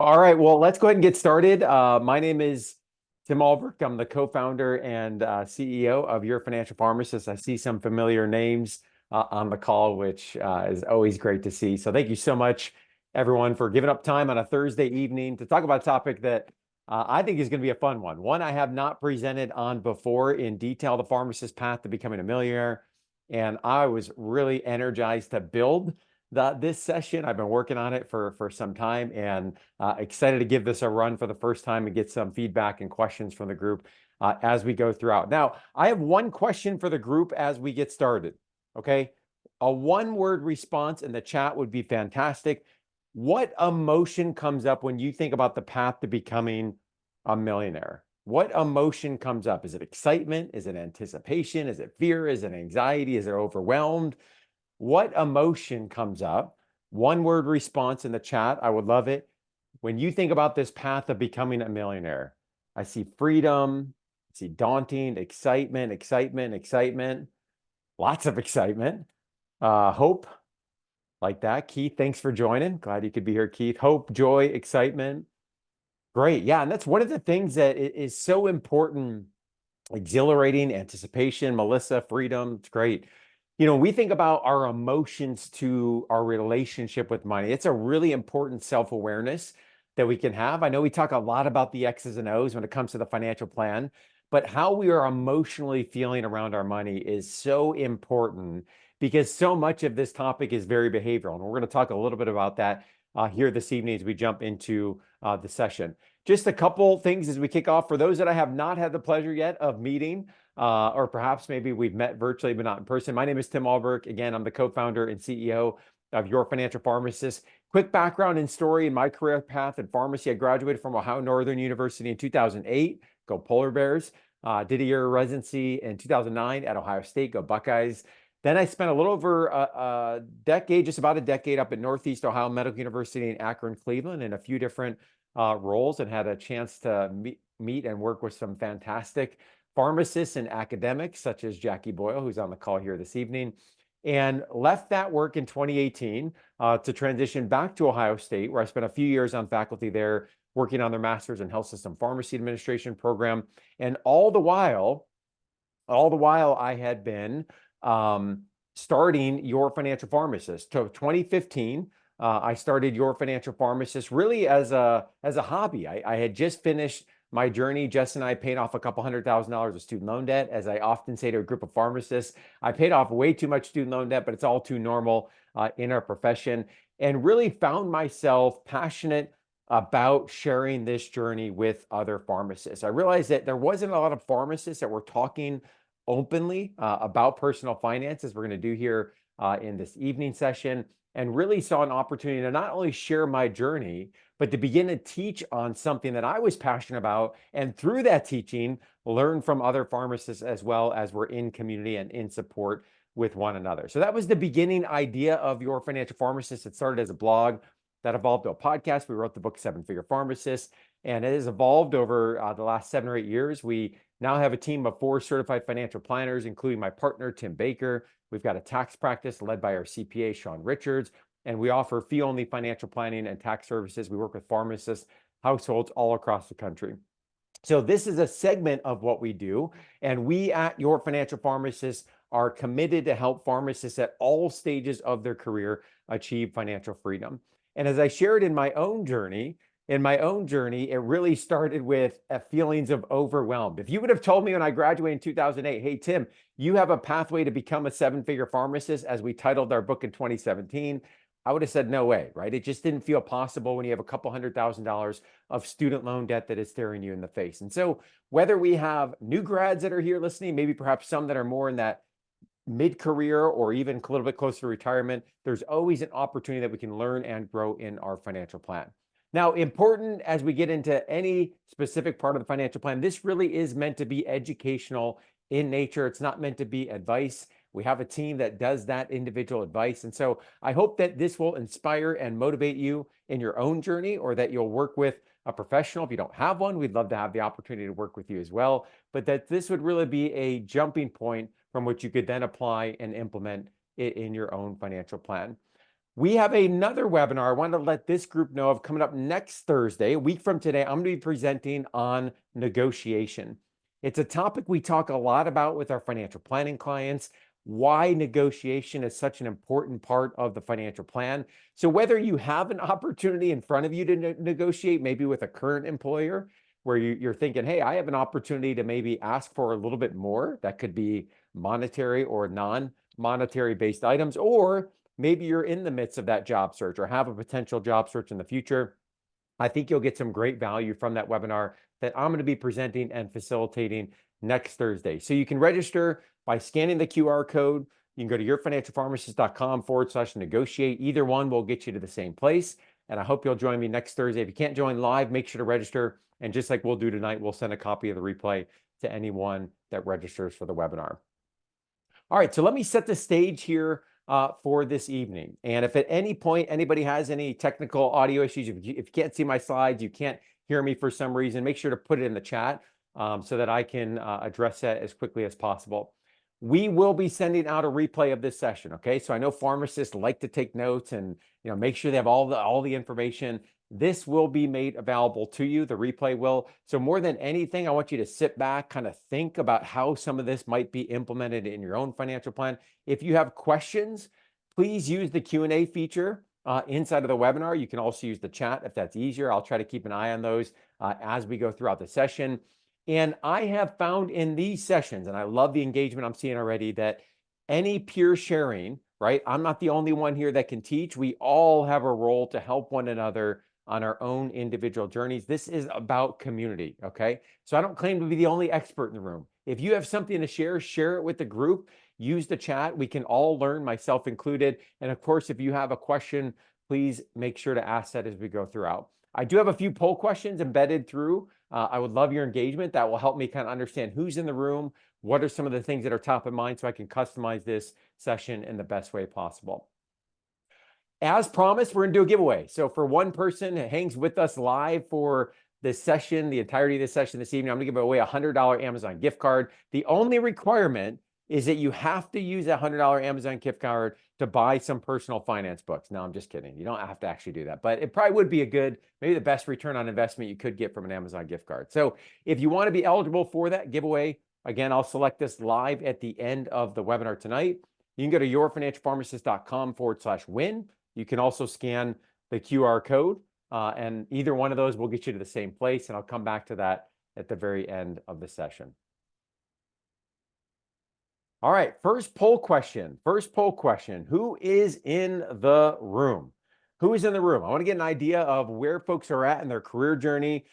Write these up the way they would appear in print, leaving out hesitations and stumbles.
All right, well, let's go ahead and get started. My name is Tim Ulbrich. I'm the co-founder and CEO of Your Financial Pharmacist. I see some familiar names on the call, which is always great to see. So thank you so much, everyone, for giving up time on a Thursday evening to talk about a topic that I think is going to be a fun one. One I have not presented on before in detail, the pharmacist path to becoming a millionaire. And I was really energized to build this session. I've been working on it for some time and excited to give this a run for the first time and get some feedback and questions from the group as we go throughout. Now, I have one question for the group as we get started, okay? A one-word response in the chat would be fantastic. What emotion comes up when you think about the path to becoming a millionaire? What emotion comes up? Is it excitement? Is it anticipation? Is it fear? Is it anxiety? Is it overwhelmed? What emotion comes up? One word response in the chat. I would love it. When you think about this path of becoming a millionaire, I see freedom, I see daunting, excitement, excitement, excitement, lots of excitement, hope, like that. Keith, thanks for joining. Glad you could be here, Keith. Hope, joy, excitement. Great. Yeah. And that's one of the things that is so important, exhilarating, anticipation, Melissa, freedom. It's great. You know, we think about our emotions to our relationship with money. It's a really important self-awareness that we can have. I know we talk a lot about the X's and O's when it comes to the financial plan, but how we are emotionally feeling around our money is so important because so much of this topic is very behavioral. And we're going to talk a little bit about that here this evening as we jump into the session. Just a couple things as we kick off. For those that I have not had the pleasure yet of meeting, or perhaps maybe we've met virtually but not in person. My name is Tim Ulbrich. Again, I'm the co-founder and CEO of Your Financial Pharmacist. Quick background and story in my career path in pharmacy. I graduated from Ohio Northern University in 2008. Go Polar Bears. Did a year of residency in 2009 at Ohio State. Go Buckeyes. Then I spent a little over a decade, just about a decade, up at Northeast Ohio Medical University in Akron, Cleveland, in a few different roles, and had a chance to meet and work with some fantastic pharmacists and academics, such as Jackie Boyle, who's on the call here this evening, and left that work in 2018 to transition back to Ohio State, where I spent a few years on faculty there, working on their Master's in Health System Pharmacy Administration program. And all the while, I had been starting Your Financial Pharmacist. So 2015, I started Your Financial Pharmacist really as a hobby. I had just finished my journey. Jess and I paid off a couple $100,000 of student loan debt. As I often say to a group of pharmacists, I paid off way too much student loan debt, but it's all too normal in our profession, and really found myself passionate about sharing this journey with other pharmacists. I realized that there wasn't a lot of pharmacists that were talking openly about personal finances. We're going to do here in this evening session, and really saw an opportunity to not only share my journey, but to begin to teach on something that I was passionate about. And through that teaching, learn from other pharmacists as well, as we're in community and in support with one another. So that was the beginning idea of Your Financial Pharmacist. It started as a blog that evolved to a podcast. We wrote the book Seven Figure Pharmacist, and it has evolved over the last 7 or 8 years. We now have a team of 4 certified financial planners, including my partner, Tim Baker. We've got a tax practice led by our CPA, Sean Richards, and we offer fee-only financial planning and tax services. We work with pharmacists, households all across the country. So this is a segment of what we do, and we at Your Financial Pharmacist are committed to help pharmacists at all stages of their career achieve financial freedom. And as I shared in my own journey, it really started with feelings of overwhelmed. If you would have told me when I graduated in 2008, hey, Tim, you have a pathway to become a 7-figure pharmacist, as we titled our book in 2017, I would have said, no way, right? It just didn't feel possible when you have a couple $100,000 of student loan debt that is staring you in the face. And so whether we have new grads that are here listening, maybe perhaps some that are more in that mid-career or even a little bit closer to retirement, there's always an opportunity that we can learn and grow in our financial plan. Now, important as we get into any specific part of the financial plan, this really is meant to be educational in nature. It's not meant to be advice. We have a team that does that individual advice. And so I hope that this will inspire and motivate you in your own journey, or that you'll work with a professional. If you don't have one, we'd love to have the opportunity to work with you as well. But that this would really be a jumping point from which you could then apply and implement it in your own financial plan. We have another webinar. I want to let this group know of coming up next Thursday, a week from today. I'm going to be presenting on negotiation. It's a topic we talk a lot about with our financial planning clients, why negotiation is such an important part of the financial plan. So whether you have an opportunity in front of you to negotiate, maybe with a current employer, where you're thinking, hey, I have an opportunity to maybe ask for a little bit more, that could be monetary or non-monetary based items, or maybe you're in the midst of that job search or have a potential job search in the future. I think you'll get some great value from that webinar that I'm going to be presenting and facilitating next Thursday. So you can register by scanning the QR code. You can go to yourfinancialpharmacist.com/negotiate. Either one will get you to the same place. And I hope you'll join me next Thursday. If you can't join live, make sure to register. And just like we'll do tonight, we'll send a copy of the replay to anyone that registers for the webinar. All right, so let me set the stage here for this evening. And if at any point anybody has any technical audio issues, if you can't see my slides, you can't hear me for some reason, make sure to put it in the chat so that I can address that as quickly as possible. We will be sending out a replay of this session, okay? So I know pharmacists like to take notes and make sure they have all the information. This will be made available to you, the replay will. So more than anything, I want you to sit back, kind of think about how some of this might be implemented in your own financial plan. If you have questions, please use the Q&A feature inside of the webinar. You can also use the chat if that's easier. I'll try to keep an eye on those as we go throughout the session. And I have found in these sessions, and I love the engagement I'm seeing already, that any peer sharing, right? I'm not the only one here that can teach. We all have a role to help one another on our own individual journeys. This is about community, okay? So I don't claim to be the only expert in the room. If you have something to share, share it with the group. Use the chat. We can all learn, myself included. And of course, if you have a question, please make sure to ask that as we go throughout. I do have a few poll questions embedded through. I would love your engagement. That will help me kind of understand who's in the room, what are some of the things that are top of mind, so I can customize this session in the best way possible. As promised, we're going to do a giveaway. So for one person who hangs with us live for this session, the entirety of this session this evening, I'm going to give away a $100 Amazon gift card. The only requirement is that you have to use that $100 Amazon gift card to buy some personal finance books. No, I'm just kidding. You don't have to actually do that, but it probably would be maybe the best return on investment you could get from an Amazon gift card. So if you want to be eligible for that giveaway, again, I'll select this live at the end of the webinar tonight. You can go to yourfinancialpharmacist.com/win. You can also scan the QR code, and either one of those will get you to the same place, and I'll come back to that at the very end of the session. All right, first poll question. Who is in the room? Who is in the room? I want to get an idea of where folks are at in their career journey.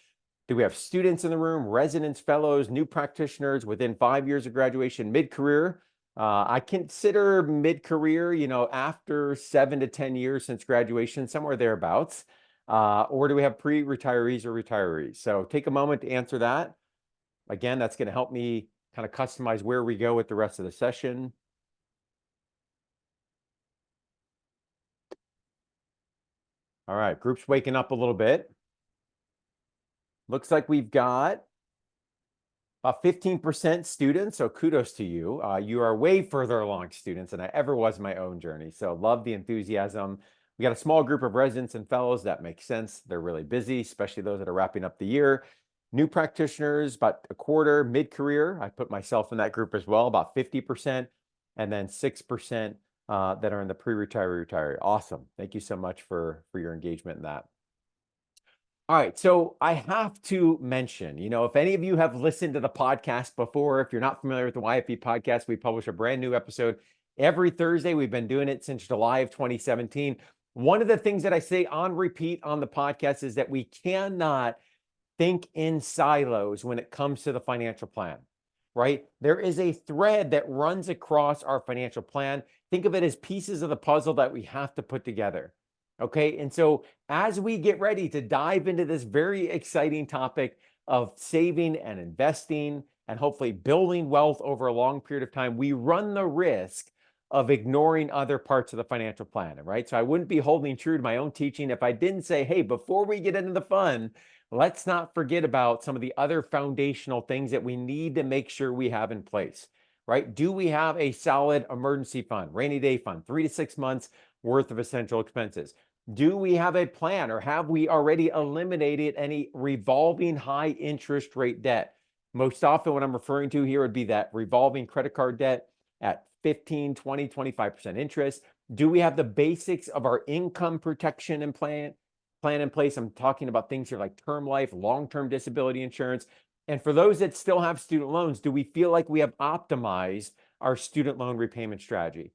Do we have students in the room, residents, fellows, new practitioners within 5 years of graduation, mid-career? I consider mid-career, after 7 to 10 years since graduation, somewhere thereabouts. Or do we have pre-retirees or retirees? So take a moment to answer that. Again, that's going to help me kind of customize where we go with the rest of the session. All right, group's waking up a little bit. Looks like we've got about 15% students, so kudos to you. You are way further along, students, than I ever was in my own journey. So love the enthusiasm. We got a small group of residents and fellows. That makes sense. They're really busy, especially those that are wrapping up the year. New practitioners, about a quarter. Mid-career, I put myself in that group as well, about 50%, and then 6% that are in the pre-retiree, retiree. Awesome. Thank you so much for your engagement in that. All right, so I have to mention, if any of you have listened to the podcast before, if you're not familiar with the YFP podcast, we publish a brand new episode every Thursday. We've been doing it since July of 2017. One of the things that I say on repeat on the podcast is that we cannot think in silos when it comes to the financial plan, right? There is a thread that runs across our financial plan. Think of it as pieces of the puzzle that we have to put together. Okay, and so as we get ready to dive into this very exciting topic of saving and investing and hopefully building wealth over a long period of time, we run the risk of ignoring other parts of the financial plan, right? So I wouldn't be holding true to my own teaching if I didn't say, hey, before we get into the fun, let's not forget about some of the other foundational things that we need to make sure we have in place, right? Do we have a solid emergency fund, rainy day fund, 3 to 6 months worth of essential expenses? Do we have a plan, or have we already eliminated any revolving high interest rate debt? Most often what I'm referring to here would be that revolving credit card debt at 15, 20, 25% interest. Do we have the basics of our income protection and plan in place? I'm talking about things here like term life, long-term disability insurance. And for those that still have student loans, do we feel like we have optimized our student loan repayment strategy?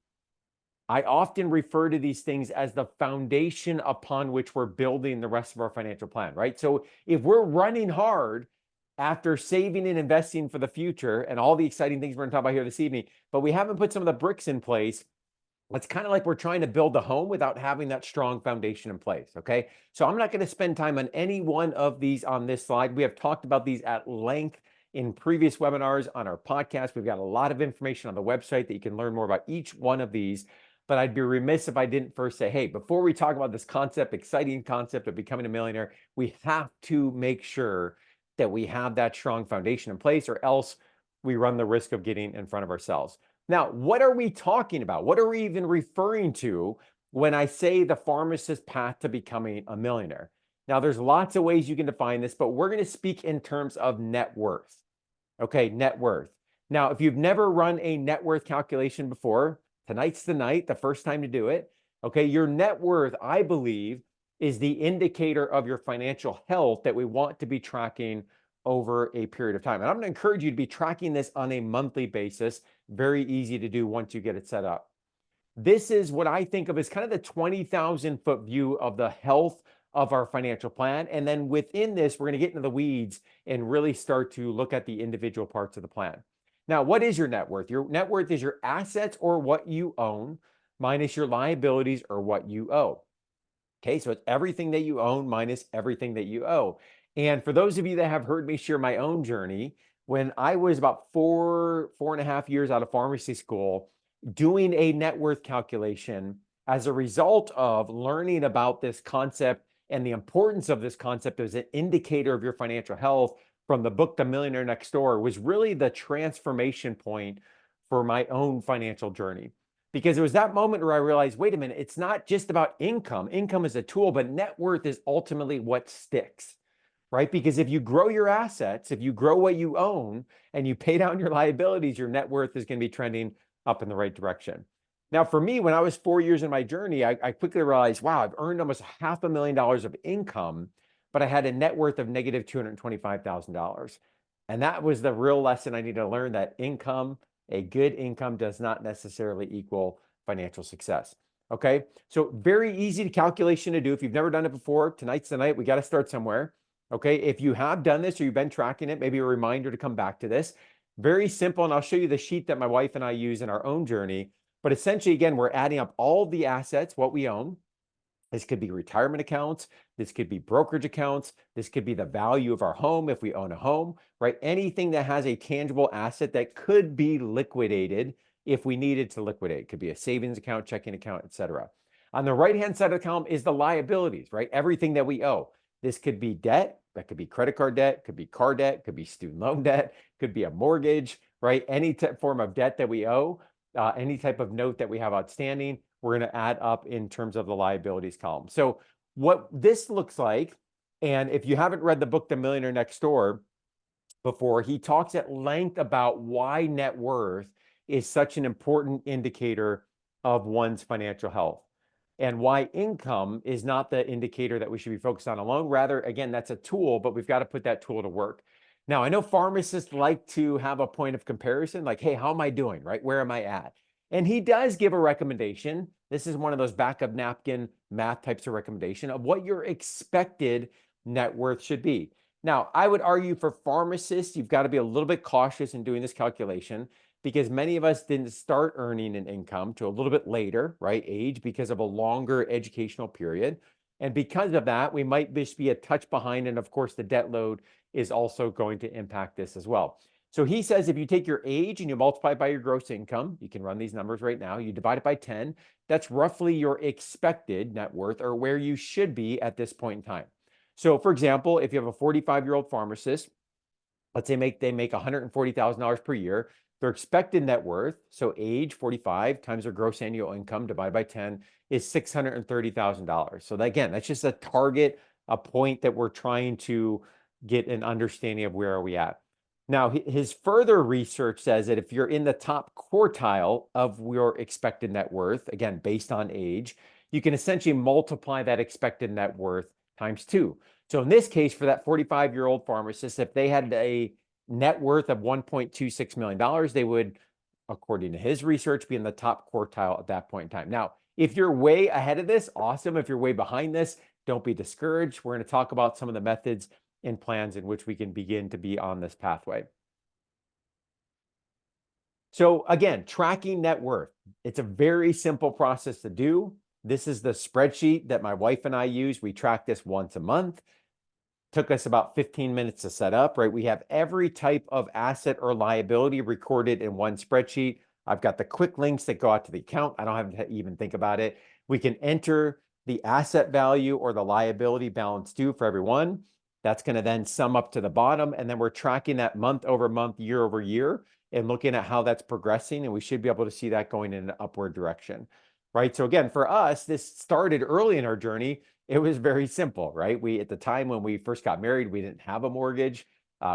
I often refer to these things as the foundation upon which we're building the rest of our financial plan, right? So if we're running hard after saving and investing for the future and all the exciting things we're going to talk about here this evening, but we haven't put some of the bricks in place, it's kind of like we're trying to build a home without having that strong foundation in place, okay? So I'm not going to spend time on any one of these on this slide. We have talked about these at length in previous webinars on our podcast. We've got a lot of information on the website that you can learn more about each one of these. But I'd be remiss if I didn't first say, hey, before we talk about this concept, exciting concept of becoming a millionaire, we have to make sure that we have that strong foundation in place, or else we run the risk of getting in front of ourselves. Now, what are we talking about? What are we even referring to when I say the pharmacist path to becoming a millionaire? Now, there's lots of ways you can define this, but we're going to speak in terms of net worth. Okay, net worth. Now, if you've never run a net worth calculation before, tonight's the night, the first time to do it. Okay, your net worth, I believe, is the indicator of your financial health that we want to be tracking over a period of time. And I'm going to encourage you to be tracking this on a monthly basis. Very easy to do once you get it set up. This is what I think of as kind of the 20,000-foot view of the health of our financial plan. And then within this, we're going to get into the weeds and really start to look at the individual parts of the plan. Now, what is your net worth? Your net worth is your assets, or what you own, minus your liabilities, or what you owe. Okay, so it's everything that you own minus everything that you owe. And for those of you that have heard me share my own journey, when I was about four and a half years out of pharmacy school, doing a net worth calculation as a result of learning about this concept and the importance of this concept as an indicator of your financial health from the book, The Millionaire Next Door, was really the transformation point for my own financial journey. Because it was that moment where I realized, wait a minute, it's not just about income. Income is a tool, but net worth is ultimately what sticks, right? Because if you grow your assets, if you grow what you own, and you pay down your liabilities, your net worth is going to be trending up in the right direction. Now, for me, when I was 4 years in my journey, I quickly realized, wow, I've earned almost $500,000 of income, but I had a net worth of negative $225,000. And that was the real lesson I needed to learn, that income, a good income, does not necessarily equal financial success. Okay, so very easy calculation to do. If you've never done it before, tonight's the night. We got to start somewhere. Okay, if you have done this or you've been tracking it, maybe a reminder to come back to this. Very simple, and I'll show you the sheet that my wife and I use in our own journey. But essentially, again, we're adding up all the assets, what we own. This could be retirement accounts. This could be brokerage accounts. This could be the value of our home if we own a home, right? Anything that has a tangible asset that could be liquidated if we needed to liquidate. It could be a savings account, checking account, etc. On the right-hand side of the column is the liabilities, right? Everything that we owe. This could be debt. That could be credit card debt, could be car debt, could be student loan debt, could be a mortgage, right? Any form of debt that we owe, any type of note that we have outstanding, we're going to add up in terms of the liabilities column. So what this looks like, and if you haven't read the book, The Millionaire Next Door, before, he talks at length about why net worth is such an important indicator of one's financial health, and why income is not the indicator that we should be focused on alone. Rather, again, that's a tool, but we've got to put that tool to work. Now, I know pharmacists like to have a point of comparison, like, hey, how am I doing, right? Where am I at? And he does give a recommendation. This is one of those back of napkin math types of recommendation of what your expected net worth should be. Now, I would argue for pharmacists, you've got to be a little bit cautious in doing this calculation, because many of us didn't start earning an income to a little bit later, right, age, because of a longer educational period. And because of that, we might just be a touch behind. And of course, the debt load is also going to impact this as well. So he says, if you take your age and you multiply it by your gross income, you can run these numbers right now, you divide it by 10, that's roughly your expected net worth, or where you should be at this point in time. So for example, if you have a 45-year-old pharmacist, let's say they make $140,000 per year, their expected net worth, so age 45 times their gross annual income divided by 10 is $630,000. So again, that's just a target, a point that we're trying to get an understanding of where are we at. Now, his further research says that if you're in the top quartile of your expected net worth, again, based on age, you can essentially multiply that expected net worth times 2. So in this case, for that 45-year-old pharmacist, if they had a net worth of $1.26 million, they would, according to his research, be in the top quartile at that point in time. Now, if you're way ahead of this, awesome. If you're way behind this, don't be discouraged. We're going to talk about some of the methods and plans in which we can begin to be on this pathway. So again, tracking net worth. It's a very simple process to do. This is the spreadsheet that my wife and I use. We track this once a month. Took us about 15 minutes to set up, right? We have every type of asset or liability recorded in one spreadsheet. I've got the quick links that go out to the account. I don't have to even think about it. We can enter the asset value or the liability balance due for everyone. That's going to then sum up to the bottom. And then we're tracking that month over month, year over year, and looking at how that's progressing. And we should be able to see that going in an upward direction, right? So again, for us, this started early in our journey. It was very simple, right? At the time when we first got married, we didn't have a mortgage.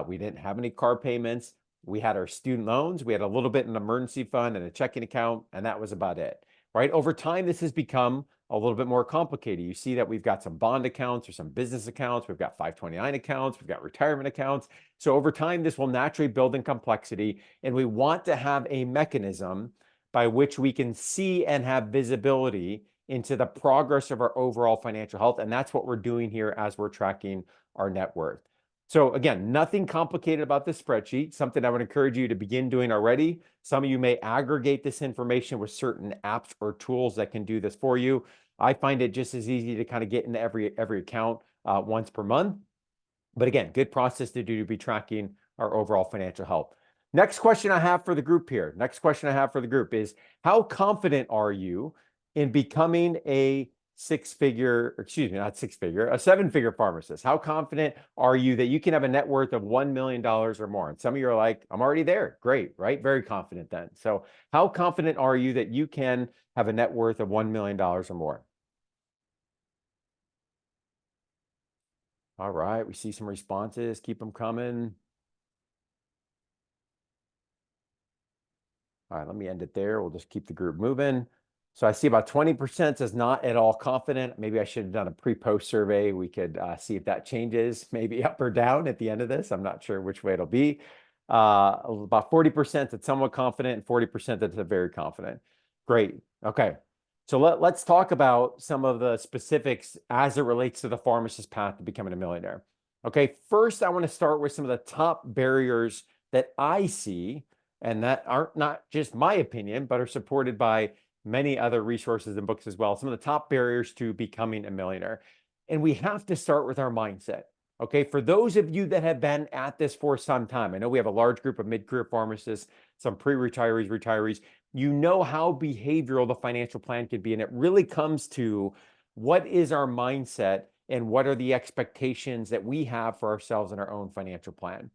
We didn't have any car payments. We had our student loans. We had a little bit in an emergency fund and a checking account, and that was about it, right? Over time, this has become a little bit more complicated. You see that we've got some bond accounts or some business accounts. We've got 529 accounts. We've got retirement accounts. So over time, this will naturally build in complexity, and we want to have a mechanism by which we can see and have visibility into the progress of our overall financial health. And that's what we're doing here as we're tracking our net worth. So again, nothing complicated about this spreadsheet, something I would encourage you to begin doing already. Some of you may aggregate this information with certain apps or tools that can do this for you. I find it just as easy to kind of get into every account once per month. But again, good process to do to be tracking our overall financial health. Next question I have for the group here. Next question I have for the group is, how confident are you in becoming a seven-figure pharmacist? How confident are you that you can have a net worth of $1 million or more? And some of you are like, I'm already there. Great, right? Very confident then. So how confident are you that you can have a net worth of $1 million or more? All right, we see some responses. Keep them coming. All right, let me end it there. We'll just keep the group moving. So I see about 20% is not at all confident. Maybe I should have done a pre-post survey. We could see if that changes, maybe up or down at the end of this. I'm not sure which way it'll be. About 40% that's somewhat confident and 40% that's very confident. Great. Okay. So let's talk about some of the specifics as it relates to the pharmacist path to becoming a millionaire. Okay. First, I want to start with some of the top barriers that I see, and that aren't not just my opinion, but are supported by many other resources and books as well. Some of the top barriers to becoming a millionaire. And we have to start with our mindset. Okay. For those of you that have been at this for some time, I know we have a large group of mid-career pharmacists, some pre-retirees, retirees. You know how behavioral the financial plan can be. And it really comes to what is our mindset and what are the expectations that we have for ourselves in our own financial plan,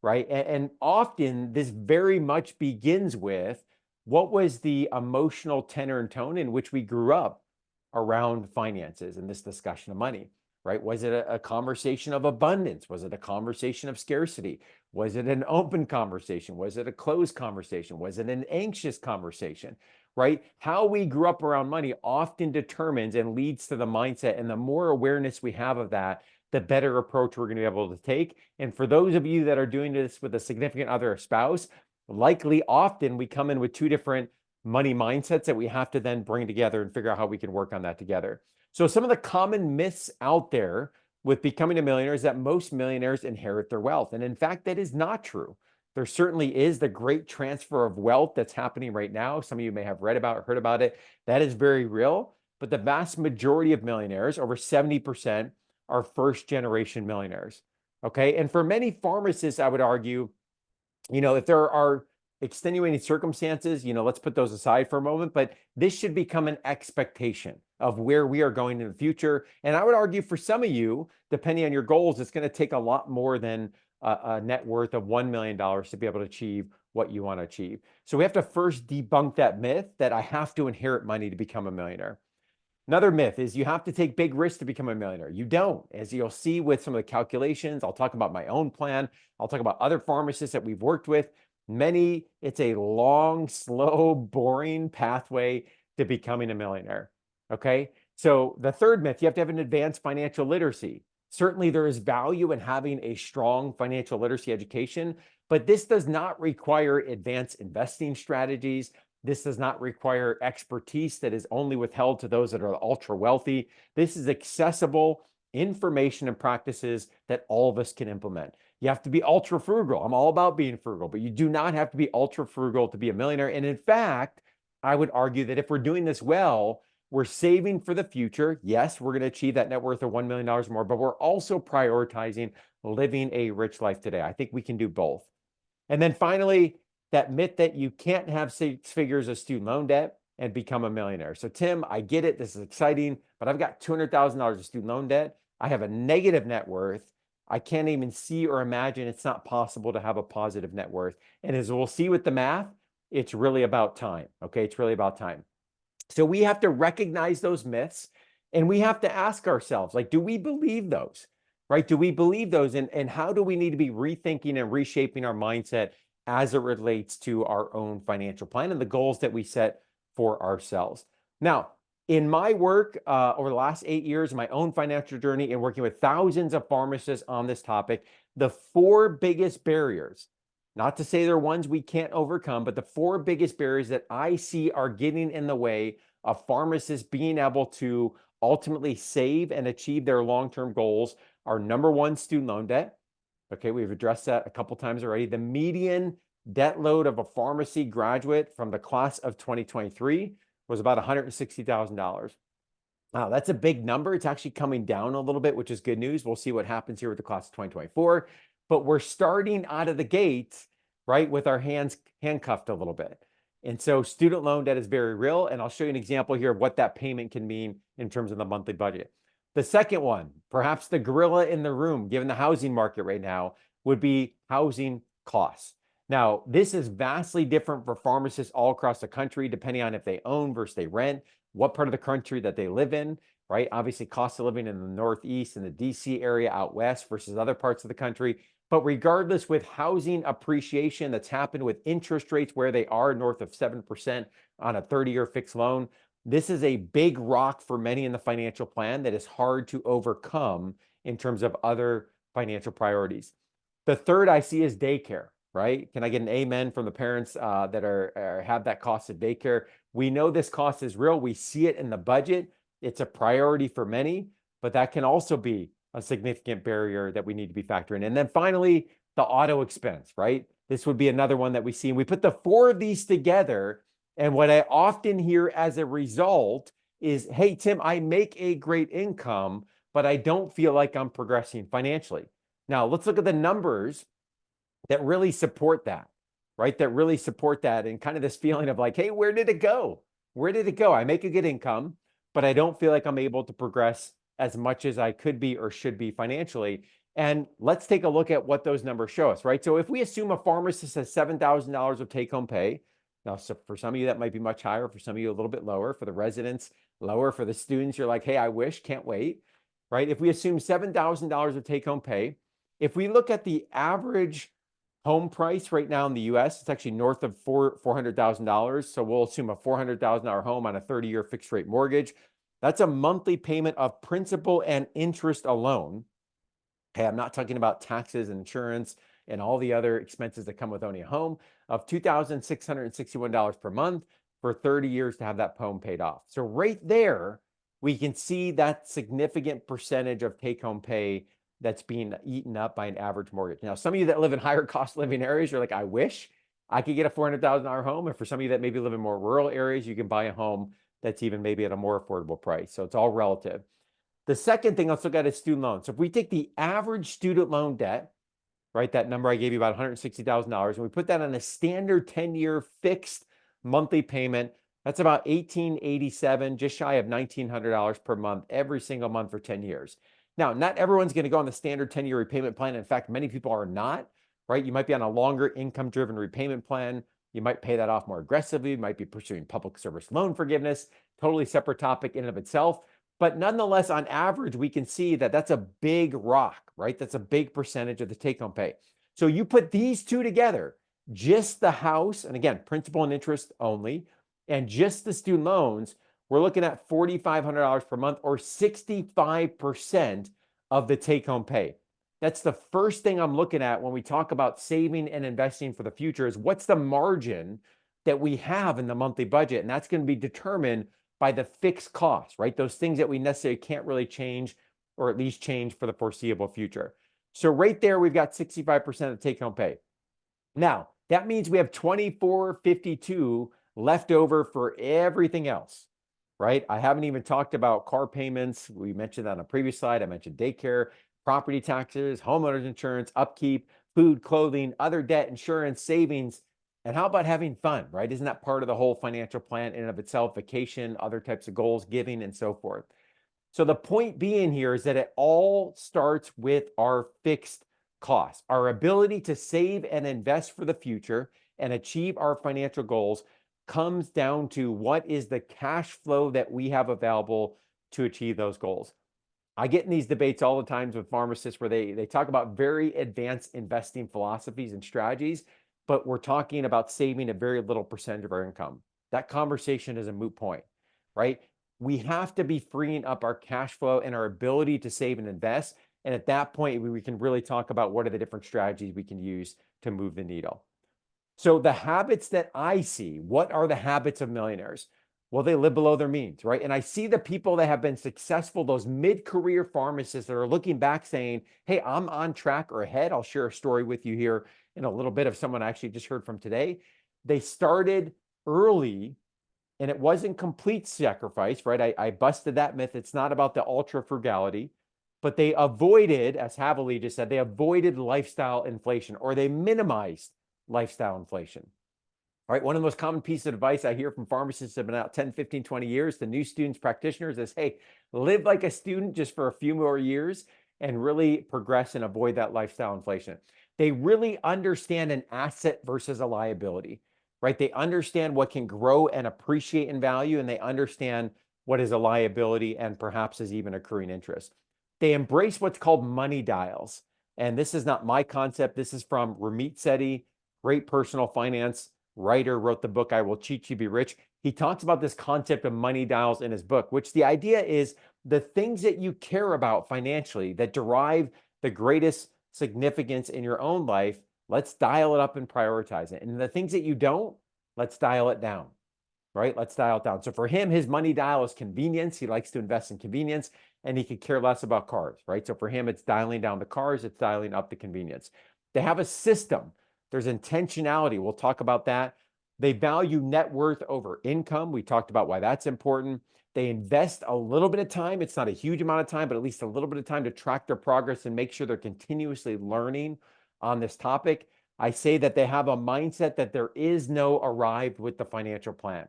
right? And often this very much begins with, what was the emotional tenor and tone in which we grew up around finances and this discussion of money, right? Was it a conversation of abundance? Was it a conversation of scarcity? Was it an open conversation? Was it a closed conversation? Was it an anxious conversation, right? How we grew up around money often determines and leads to the mindset. And the more awareness we have of that, the better approach we're going to be able to take. And for those of you that are doing this with a significant other or spouse, likely often we come in with two different money mindsets that we have to then bring together and figure out how we can work on that together. So some of the common myths out there with becoming a millionaire is that most millionaires inherit their wealth. And in fact, that is not true. There certainly is the great transfer of wealth that's happening right now. Some of you may have read about or heard about it. That is very real. But the vast majority of millionaires, over 70%, are first-generation millionaires. Okay. And for many pharmacists, I would argue, if there are extenuating circumstances, let's put those aside for a moment, but this should become an expectation of where we are going in the future. And I would argue for some of you, depending on your goals, it's going to take a lot more than a net worth of $1 million to be able to achieve what you want to achieve. So we have to first debunk that myth that I have to inherit money to become a millionaire. Another myth is you have to take big risks to become a millionaire. You don't. As you'll see with some of the calculations, I'll talk about my own plan. I'll talk about other pharmacists that we've worked with. It's a long, slow, boring pathway to becoming a millionaire. Okay. So the third myth, you have to have an advanced financial literacy. Certainly there is value in having a strong financial literacy education, but this does not require advanced investing strategies. This does not require expertise that is only withheld to those that are ultra wealthy. This is accessible information and practices that all of us can implement. You have to be ultra frugal. I'm all about being frugal, but you do not have to be ultra frugal to be a millionaire. And in fact, I would argue that if we're doing this well, we're saving for the future. Yes, we're going to achieve that net worth of $1 million more, but we're also prioritizing living a rich life today. I think we can do both. And then finally, that myth that you can't have 6 figures of student loan debt and become a millionaire. So Tim, I get it. This is exciting, but I've got $200,000 of student loan debt. I have a negative net worth. I can't even see or imagine it's not possible to have a positive net worth. And as we'll see with the math, it's really about time. Okay. It's really about time. So we have to recognize those myths and we have to ask ourselves, like, do we believe those? Right? Do we believe those? And how do we need to be rethinking and reshaping our mindset as it relates to our own financial plan and the goals that we set for ourselves? Now, in my work over the last 8 years, my own financial journey and working with thousands of pharmacists on this topic, the 4 biggest barriers, not to say they're ones we can't overcome, but the 4 biggest barriers that I see are getting in the way of pharmacists being able to ultimately save and achieve their long-term goals are: number 1, student loan debt. Okay, we've addressed that a couple times already. The median debt load of a pharmacy graduate from the class of 2023 was about $160,000. Wow, that's a big number. It's actually coming down a little bit, which is good news. We'll see what happens here with the class of 2024. But we're starting out of the gates, right, with our hands handcuffed a little bit. And so student loan debt is very real. And I'll show you an example here of what that payment can mean in terms of the monthly budget. The second one, perhaps the gorilla in the room, given the housing market right now, would be housing costs. Now, this is vastly different for pharmacists all across the country, depending on if they own versus they rent, what part of the country that they live in, right? Obviously, cost of living in the Northeast and the DC area out west versus other parts of the country. But regardless, with housing appreciation that's happened with interest rates where they are north of 7% on a 30-year fixed loan, this is a big rock for many in the financial plan that is hard to overcome in terms of other financial priorities. The third I see is daycare, right? Can I get an amen from the parents that have that cost of daycare? We know this cost is real. We see it in the budget. It's a priority for many, but that can also be a significant barrier that we need to be factoring. And then finally, the auto expense, right? This would be another one that we see. And we put the 4 of these together. And what I often hear as a result is, hey, Tim, I make a great income, but I don't feel like I'm progressing financially. Now, let's look at the numbers that really support that, right? That really support that and kind of this feeling of like, hey, where did it go? Where did it go? I make a good income, but I don't feel like I'm able to progress as much as I could be or should be financially. And let's take a look at what those numbers show us, right? So if we assume a pharmacist has $7,000 of take-home pay, now, so for some of you, that might be much higher. For some of you, a little bit lower. For the residents, lower. For the students, you're like, hey, I wish, can't wait, right? If we assume $7,000 of take-home pay, if we look at the average home price right now in the US, it's actually north of $400,000. So we'll assume a $400,000 home on a 30-year fixed rate mortgage. That's a monthly payment of principal and interest alone. Okay, I'm not talking about taxes and insurance and all the other expenses that come with owning a home, of $2,661 per month for 30 years to have that home paid off. So right there, we can see that significant percentage of take-home pay that's being eaten up by an average mortgage. Now, some of you that live in higher cost living areas, you're like, I wish I could get a $400,000 home. And for some of you that maybe live in more rural areas, you can buy a home that's even maybe at a more affordable price. So it's all relative. The second thing, let's look at is student loans. So if we take the average student loan debt, right, that number I gave you, about $160,000, and we put that on a standard 10-year fixed monthly payment, that's about $1,887, just shy of $1,900 per month, every single month for 10 years. Now, not everyone's going to go on the standard 10-year repayment plan. In fact, many people are not. right? You might be on a longer income-driven repayment plan. You might pay that off more aggressively. You might be pursuing public service loan forgiveness, totally separate topic in and of itself. But nonetheless, on average, we can see that that's a big rock, right? That's a big percentage of the take-home pay. So you put these two together, just the house, and again, principal and interest only, and just the student loans, we're looking at $4,500 per month or 65% of the take-home pay. That's the first thing I'm looking at when we talk about saving and investing for the future is what's the margin that we have in the monthly budget? And that's going to be determined by the fixed costs, right? Those things that we necessarily can't really change or at least change for the foreseeable future. So right there, we've got 65% of take-home pay. Now, that means we have 2452 left over for everything else, right? I haven't even talked about car payments. We mentioned that on a previous slide. I mentioned daycare, property taxes, homeowners insurance, upkeep, food, clothing, other debt, insurance, savings. And how about having fun, right? Isn't that part of the whole financial plan in and of itself? Vacation, other types of goals, giving, and so forth. So the point being here is that it all starts with our fixed costs. Our ability to save and invest for the future and achieve our financial goals comes down to what is the cash flow that we have available to achieve those goals. I get in these debates all the times with pharmacists where they talk about very advanced investing philosophies and strategies, but we're talking about saving a very little percentage of our income. That conversation is a moot point, right? We have to be freeing up our cash flow and our ability to save and invest. And at that point, we can really talk about what are the different strategies we can use to move the needle. So the habits that I see, what are the habits of millionaires? Well, they live below their means, right? And I see the people that have been successful, those mid-career pharmacists that are looking back saying, hey, I'm on track or ahead. I'll share a story with you here in a little bit of someone I actually just heard from today. They started early and it wasn't complete sacrifice, right? I busted that myth. It's not about the ultra frugality, but they avoided, as Haveli just said, they avoided lifestyle inflation or they minimized lifestyle inflation. All right, one of the most common pieces of advice I hear from pharmacists that have been out 10, 15, 20 years to new students, practitioners is, hey, live like a student just for a few more years and really progress and avoid that lifestyle inflation. They really understand an asset versus a liability, right? They understand what can grow and appreciate in value, and they understand what is a liability and perhaps is even accruing interest. They embrace what's called money dials. And this is not my concept. This is from Ramit Sethi, great personal finance writer, wrote the book, I Will Teach You to Be Rich. He talks about this concept of money dials in his book, which the idea is the things that you care about financially that derive the greatest significance in your own life, let's dial it up and prioritize it. And the things that you don't, let's dial it down, right? Let's dial it down. So for him, his money dial is convenience. He likes to invest in convenience and he could care less about cars, right? So for him, it's dialing down the cars, it's dialing up the convenience. They have a system. There's intentionality. We'll talk about that. They value net worth over income. We talked about why that's important. They invest a little bit of time. It's not a huge amount of time, but at least a little bit of time to track their progress and make sure they're continuously learning on this topic. I say that they have a mindset that there is no arrived with the financial plan,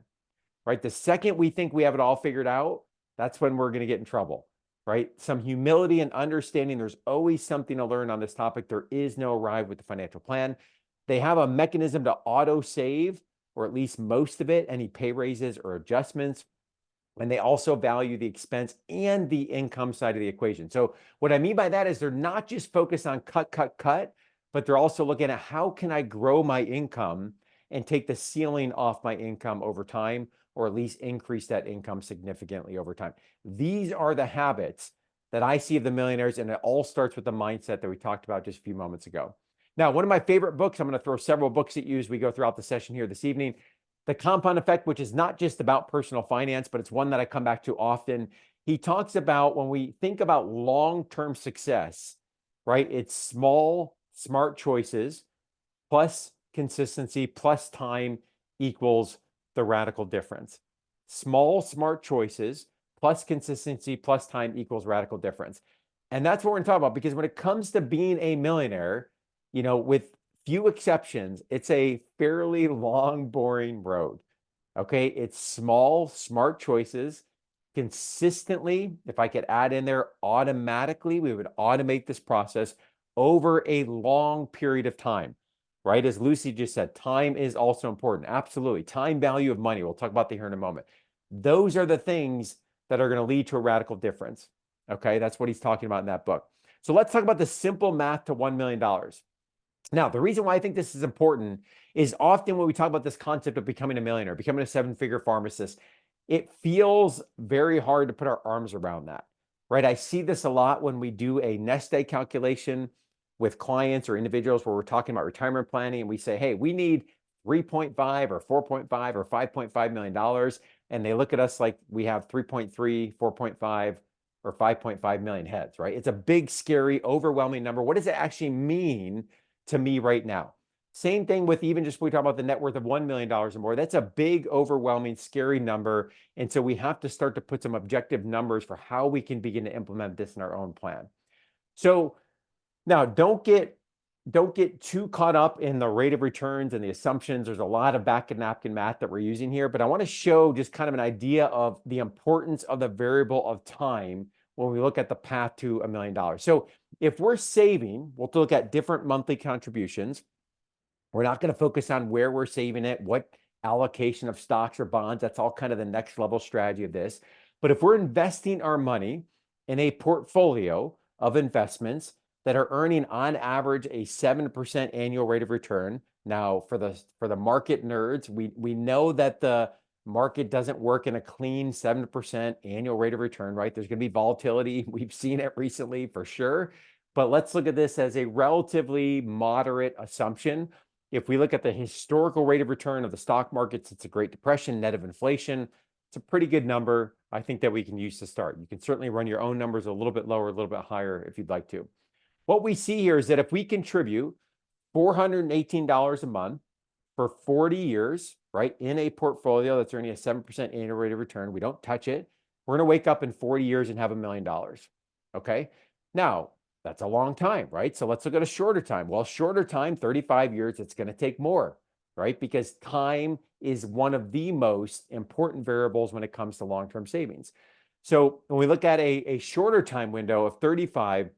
right? The second we think we have it all figured out, that's when we're going to get in trouble, right? Some humility and understanding there's always something to learn on this topic. There is no arrive with the financial plan. They have a mechanism to auto save, or at least most of it, any pay raises or adjustments. And they also value the expense and the income side of the equation. So what I mean by that is they're not just focused on cut, but they're also looking at how can I grow my income and take the ceiling off my income over time, or at least increase that income significantly over time. These are the habits that I see of the millionaires, and it all starts with the mindset that we talked about just a few moments ago. Now, one of my favorite books, I'm going to throw several books at you as we go throughout the session here this evening. The Compound Effect, which is not just about personal finance, but it's one that I come back to often. He talks about when we think about long-term success, right? It's small, smart choices plus consistency plus time equals the radical difference. Small, smart choices plus consistency plus time equals radical difference. And that's what we're going to talk about, because when it comes to being a millionaire, you know, with few exceptions, it's a fairly long, boring road. Okay. It's small, smart choices consistently. If I could add in there automatically, we would automate this process over a long period of time, right? As Lucy just said, time is also important. Absolutely. Time value of money. We'll talk about that here in a moment. Those are the things that are going to lead to a radical difference. Okay, that's what he's talking about in that book. So let's talk about the simple math to $1 million. Now, the reason why I think this is important is often when we talk about this concept of becoming a millionaire, becoming a seven-figure pharmacist, it feels very hard to put our arms around that, right? I see this a lot when we do a nest egg calculation with clients or individuals where we're talking about retirement planning and we say, hey, we need 3.5 or 4.5 or $5.5 million. And they look at us like we have 3.3, 4.5 or 5.5 million heads, right? It's a big, scary, overwhelming number. What does it actually mean to me right now? Same thing with even just we talk about the net worth of $1 million or more. That's a big, overwhelming, scary number. And so we have to start to put some objective numbers for how we can begin to implement this in our own plan. So now don't get too caught up in the rate of returns and the assumptions. There's a lot of back of napkin math that we're using here, but I want to show just kind of an idea of the importance of the variable of time when we look at the path to $1 million. So if we're saving, we'll look at different monthly contributions. We're not going to focus on where we're saving it, what allocation of stocks or bonds. That's all kind of the next level strategy of this. But if we're investing our money in a portfolio of investments that are earning on average a 7% annual rate of return. Now, for the market nerds, we know that the market doesn't work in a clean 7% annual rate of return, right? There's going to be volatility. We've seen it recently for sure. But let's look at this as a relatively moderate assumption. If we look at the historical rate of return of the stock market since the Great Depression, net of inflation, it's a pretty good number, I think, that we can use to start. You can certainly run your own numbers a little bit lower, a little bit higher if you'd like to. What we see here is that if we contribute $418 a month for 40 years, right, in a portfolio that's earning a 7% annual rate of return, we don't touch it, we're going to wake up in 40 years and have $1 million. Okay. Now, that's a long time, right? So let's look at a shorter time. Well, shorter time, 35 years, it's going to take more, right? Because time is one of the most important variables when it comes to long-term savings. So when we look at a shorter time window of 35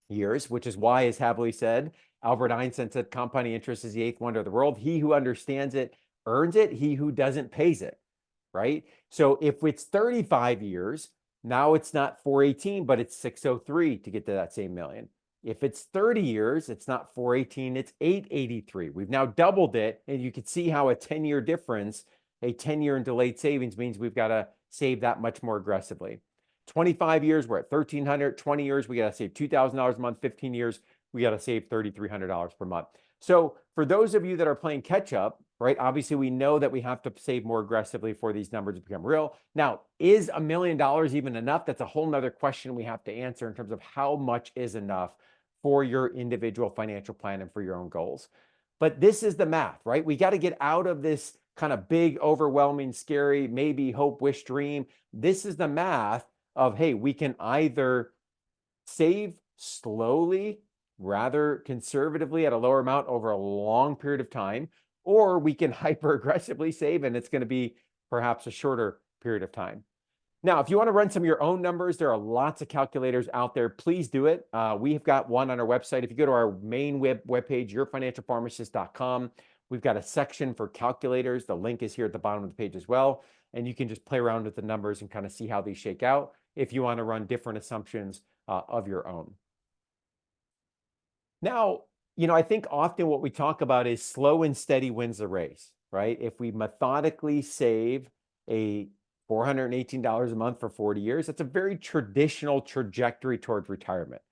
years, which is why, as Havlicek said, Albert Einstein said, compounding interest is the eighth wonder of the world. He who understands it earns it. He who doesn't pays it, right? So if it's 35 years, now it's not 418, but it's 603 to get to that same million. If it's 30 years, it's not 418, it's 883. We've now doubled it, and you can see how a 10-year difference, a 10-year in delayed savings means we've got to save that much more aggressively. 25 years, we're at 1,300. 20 years, we got to save $2,000 a month. 15 years, we got to save $3,300 per month. So for those of you that are playing catch up, right, obviously we know that we have to save more aggressively for these numbers to become real. Now, is $1 million even enough? That's a whole nother question we have to answer in terms of how much is enough for your individual financial plan and for your own goals. But this is the math, right? We got to get out of this kind of big, overwhelming, scary, maybe hope, wish, dream. This is the math of, hey, we can either save slowly, rather conservatively at a lower amount over a long period of time, or we can hyper aggressively save and it's going to be perhaps a shorter period of time. Now, if you want to run some of your own numbers, there are lots of calculators out there. Please do it. We've got one on our website. If you go to our main webpage, yourfinancialpharmacist.com, we've got a section for calculators. The link is here at the bottom of the page as well. And you can just play around with the numbers and kind of see how these shake out if you want to run different assumptions of your own. Now, I think often what we talk about is slow and steady wins the race, right? If we methodically save a $418 a month for 40 years, that's a very traditional trajectory towards retirement,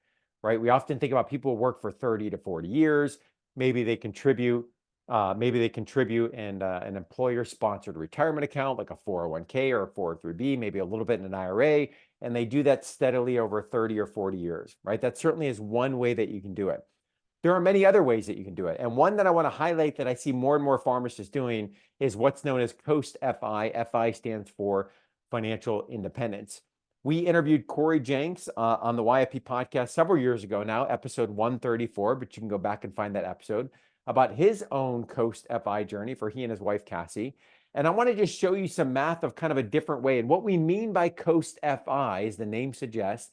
right? We often think about people who work for 30 to 40 years. Maybe they contribute and an employer-sponsored retirement account like a 401k or a 403b, maybe a little bit in an IRA, and they do that steadily over 30 or 40 years, right? That certainly is one way that you can do it. There are many other ways that you can do it. And one that I want to highlight that I see more and more pharmacists doing is what's known as Post-FI. FI stands for financial independence. We interviewed Corey Jenks on the YFP podcast several years ago now, episode 134, but you can go back and find that episode, about his own Post-FI journey for he and his wife, Cassie. And I want to just show you some math of kind of a different way. And what we mean by Post-FI, as the name suggests,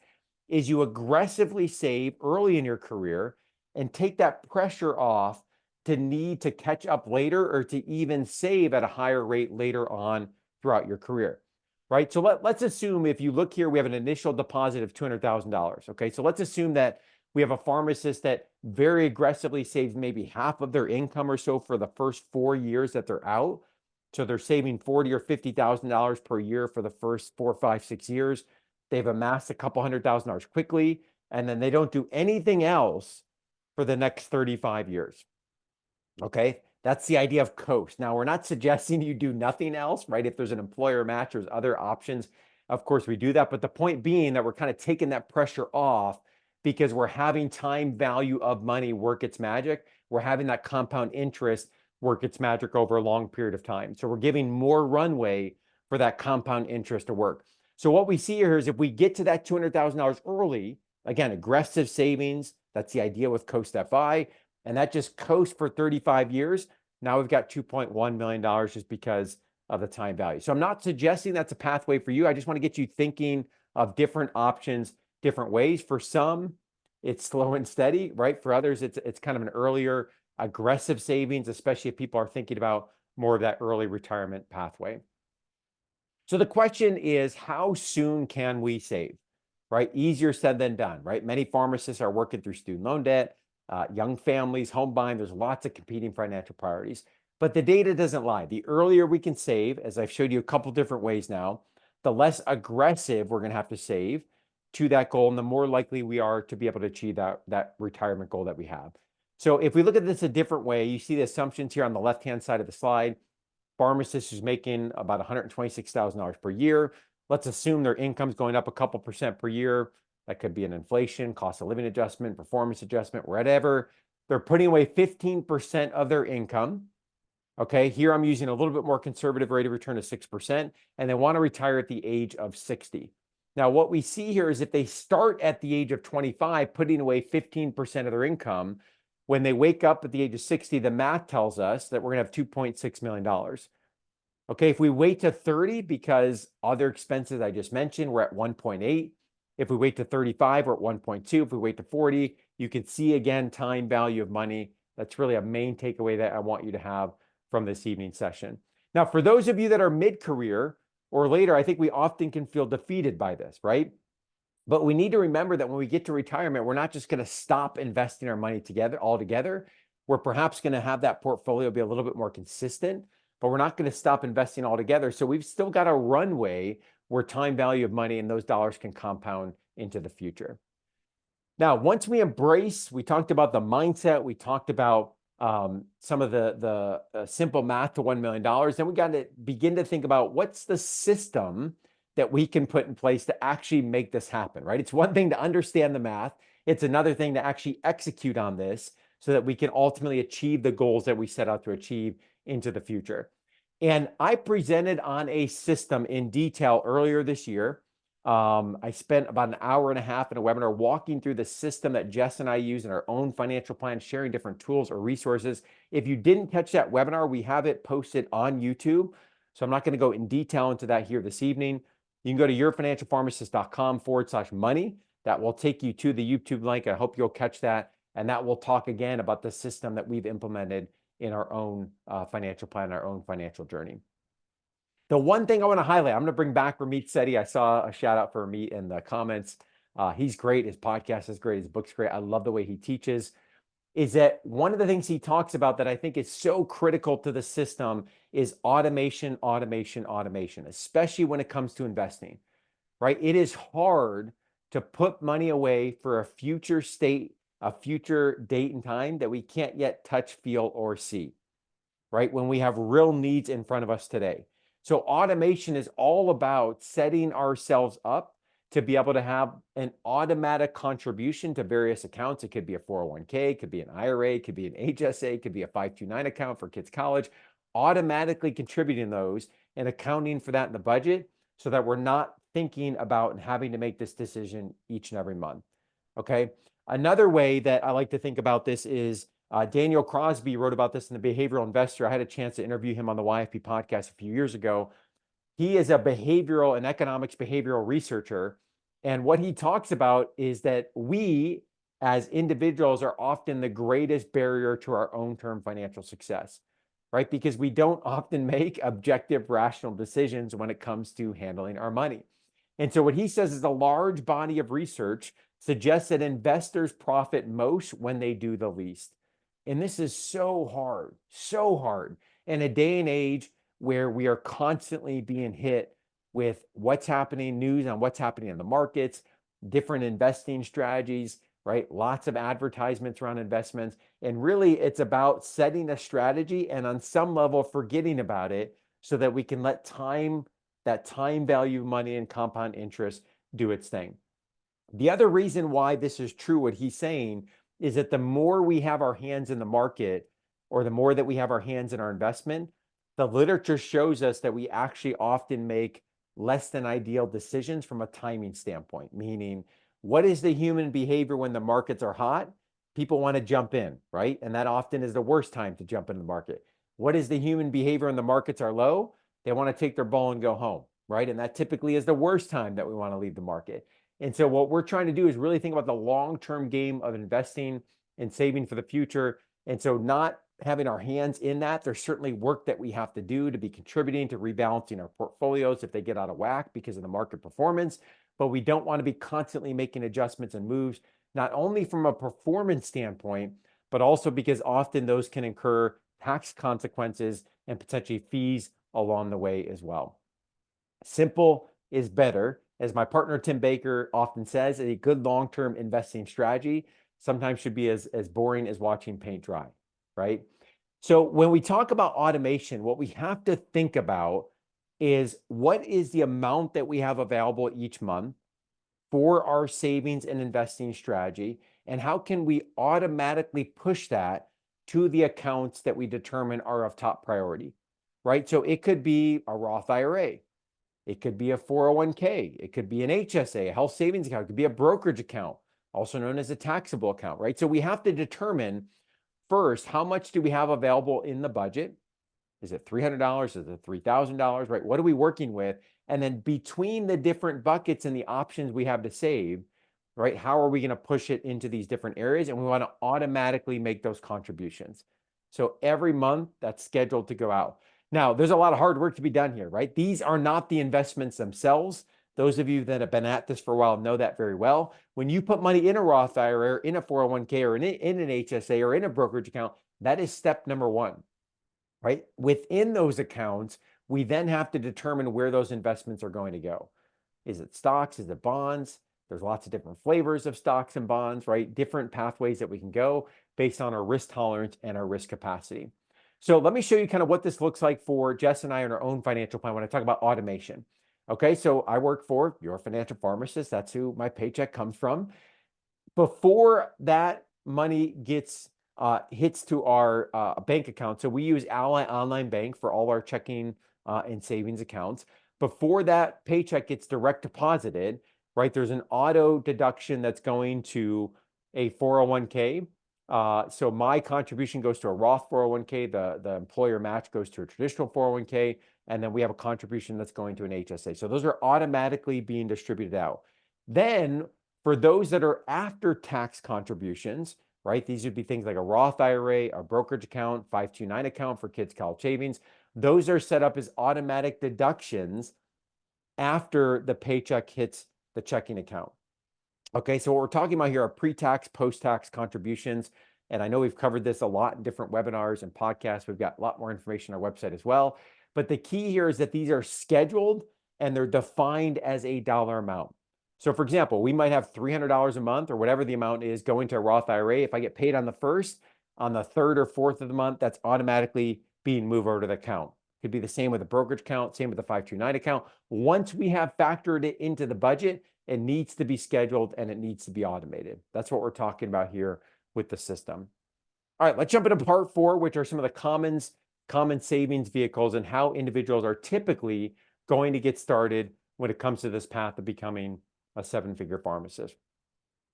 is you aggressively save early in your career and take that pressure off to need to catch up later or to even save at a higher rate later on throughout your career, right? So let's assume if you look here, we have an initial deposit of $200,000, okay? So let's assume that we have a pharmacist that very aggressively saves maybe half of their income or so for the first 4 years that they're out. So they're saving $40,000 or $50,000 per year for the first 4, 5, 6 years. They've amassed a couple $100,000 quickly, and then they don't do anything else for the next 35 years. Okay, that's the idea of coast. Now, we're not suggesting you do nothing else, right? If there's an employer match, there's other options. Of course, we do that. But the point being that we're kind of taking that pressure off because we're having time value of money work its magic. We're having that compound interest work its magic over a long period of time. So we're giving more runway for that compound interest to work. So what we see here is if we get to that $200,000 early, again, aggressive savings, that's the idea with Coast FI, and that just coasts for 35 years. Now we've got $2.1 million just because of the time value. So I'm not suggesting that's a pathway for you. I just want to get you thinking of different options, different ways. For some, it's slow and steady, right? For others, it's kind of an earlier aggressive savings, especially if people are thinking about more of that early retirement pathway. So the question is, how soon can we save, right? Easier said than done, right? Many pharmacists are working through student loan debt, young families, home buying. There's lots of competing financial priorities, but the data doesn't lie. The earlier we can save, as I've showed you a couple different ways now, the less aggressive we're going to have to save to that goal, and the more likely we are to be able to achieve that retirement goal that we have. So if we look at this a different way, you see the assumptions here on the left-hand side of the slide. Pharmacist who's making about $126,000 per year. Let's assume their income's going up a couple percent per year. That could be an inflation, cost of living adjustment, performance adjustment, whatever. They're putting away 15% of their income. Okay, here I'm using a little bit more conservative rate of return of 6%, and they want to retire at the age of 60. Now, what we see here is if they start at the age of 25, putting away 15% of their income, when they wake up at the age of 60, the math tells us that we're going to have $2.6 million. Okay, if we wait to 30, because other expenses I just mentioned, we're at 1.8. If we wait to 35, we're at 1.2. If we wait to 40, you can see again, time value of money. That's really a main takeaway that I want you to have from this evening session. Now, for those of you that are mid-career or later, I think we often can feel defeated by this, right? But we need to remember that when we get to retirement, we're not just going to stop investing our money altogether. We're perhaps going to have that portfolio be a little bit more consistent, but we're not going to stop investing altogether. So we've still got a runway where time value of money and those dollars can compound into the future. Now, once we talked about the mindset, we talked about some of the simple math to $1 million, then we got to begin to think about what's the system that we can put in place to actually make this happen, right? It's one thing to understand the math. It's another thing to actually execute on this so that we can ultimately achieve the goals that we set out to achieve into the future. And I presented on a system in detail earlier this year. I spent about an hour and a half in a webinar walking through the system that Jess and I use in our own financial plan, sharing different tools or resources. If you didn't catch that webinar, we have it posted on YouTube. So I'm not going to go in detail into that here this evening. You can go to yourfinancialpharmacist.com/money. That will take you to the YouTube link. I hope you'll catch that. And that will talk again about the system that we've implemented in our own financial plan, our own financial journey. The one thing I want to highlight, I'm going to bring back Ramit Sethi. I saw a shout out for Ramit in the comments. He's great. His podcast is great. His book's great. I love the way he teaches. Is that one of the things he talks about that I think is so critical to the system is automation, especially when it comes to investing, right? It is hard to put money away for a future state, a future date and time that we can't yet touch, feel, or see, right? When we have real needs in front of us today. So automation is all about setting ourselves up to be able to have an automatic contribution to various accounts. It could be a 401k, it could be an IRA, it could be an HSA, it could be a 529 account for kids' college, automatically contributing those and accounting for that in the budget so that we're not thinking about and having to make this decision each and every month, okay? Another way that I like to think about this is Daniel Crosby wrote about this in The Behavioral Investor. I had a chance to interview him on the YFP podcast a few years ago. He is a behavioral and economics behavioral researcher, And what he talks about is that we as individuals are often the greatest barrier to our own term financial success, right? Because we don't often make objective, rational decisions when it comes to handling our money. And so what he says is a large body of research suggests that investors profit most when they do the least. And this is so hard in a day and age where we are constantly being hit with what's happening, news on what's happening in the markets, different investing strategies, right? Lots of advertisements around investments. And really, it's about setting a strategy and on some level forgetting about it so that we can let time, that time value of money and compound interest, do its thing. The other reason why this is true, what he's saying, is that the more we have our hands in the market, or the more that we have our hands in our investment, the literature shows us that we actually often make less than ideal decisions from a timing standpoint, meaning what is the human behavior when the markets are hot? People want to jump in, right? And that often is the worst time to jump into the market. What is the human behavior when the markets are low? They want to take their ball and go home, right? And that typically is the worst time that we want to leave the market. And so what we're trying to do is really think about the long-term game of investing and saving for the future. And so not having our hands in that, there's certainly work that we have to do to be contributing to rebalancing our portfolios if they get out of whack because of the market performance. But we don't want to be constantly making adjustments and moves, not only from a performance standpoint, but also because often those can incur tax consequences and potentially fees along the way as well. Simple is better. As my partner Tim Baker often says, a good long-term investing strategy sometimes should be as boring as watching paint dry, right? So when we talk about automation, what we have to think about is what is the amount that we have available each month for our savings and investing strategy, and how can we automatically push that to the accounts that we determine are of top priority, right? So it could be a Roth IRA. It could be a 401k. It could be an HSA, a health savings account. It could be a brokerage account, also known as a taxable account, right? So we have to determine first, how much do we have available in the budget? Is it $300? Is it $3,000, right? What are we working with? And then between the different buckets and the options we have to save, right? How are we going to push it into these different areas? And we want to automatically make those contributions. So every month that's scheduled to go out. Now, there's a lot of hard work to be done here, right? These are not the investments themselves. Those of you that have been at this for a while know that very well. When you put money in a Roth IRA, or in a 401k, or in an HSA, or in a brokerage account, that is step number one, right? Within those accounts, we then have to determine where those investments are going to go. Is it stocks? Is it bonds? There's lots of different flavors of stocks and bonds, right? Different pathways that we can go based on our risk tolerance and our risk capacity. So let me show you kind of what this looks like for Jess and I in our own financial plan when I talk about automation. Okay, so I work for Your Financial Pharmacist. That's who my paycheck comes from. Before that money gets hits to our bank account, so we use Ally Online Bank for all our checking and savings accounts. Before that paycheck gets direct deposited, right, there's an auto deduction that's going to a 401k. So my contribution goes to a Roth 401k, the employer match goes to a traditional 401k, and then we have a contribution that's going to an HSA. So those are automatically being distributed out. Then for those that are after tax contributions, right, these would be things like a Roth IRA, a brokerage account, 529 account for kids' college savings. Those are set up as automatic deductions after the paycheck hits the checking account. Okay, so what we're talking about here are pre-tax, post-tax contributions. And I know we've covered this a lot in different webinars and podcasts. We've got a lot more information on our website as well. But the key here is that these are scheduled and they're defined as a dollar amount. So for example, we might have $300 a month or whatever the amount is going to a Roth IRA. If I get paid on the first, on the third or fourth of the month, that's automatically being moved over to the account. Could be the same with a brokerage account, same with the 529 account. Once we have factored it into the budget, it needs to be scheduled and it needs to be automated. That's what we're talking about here with the system. All right, let's jump into part 4, which are some of the common savings vehicles and how individuals are typically going to get started when it comes to this path of becoming a 7-figure pharmacist.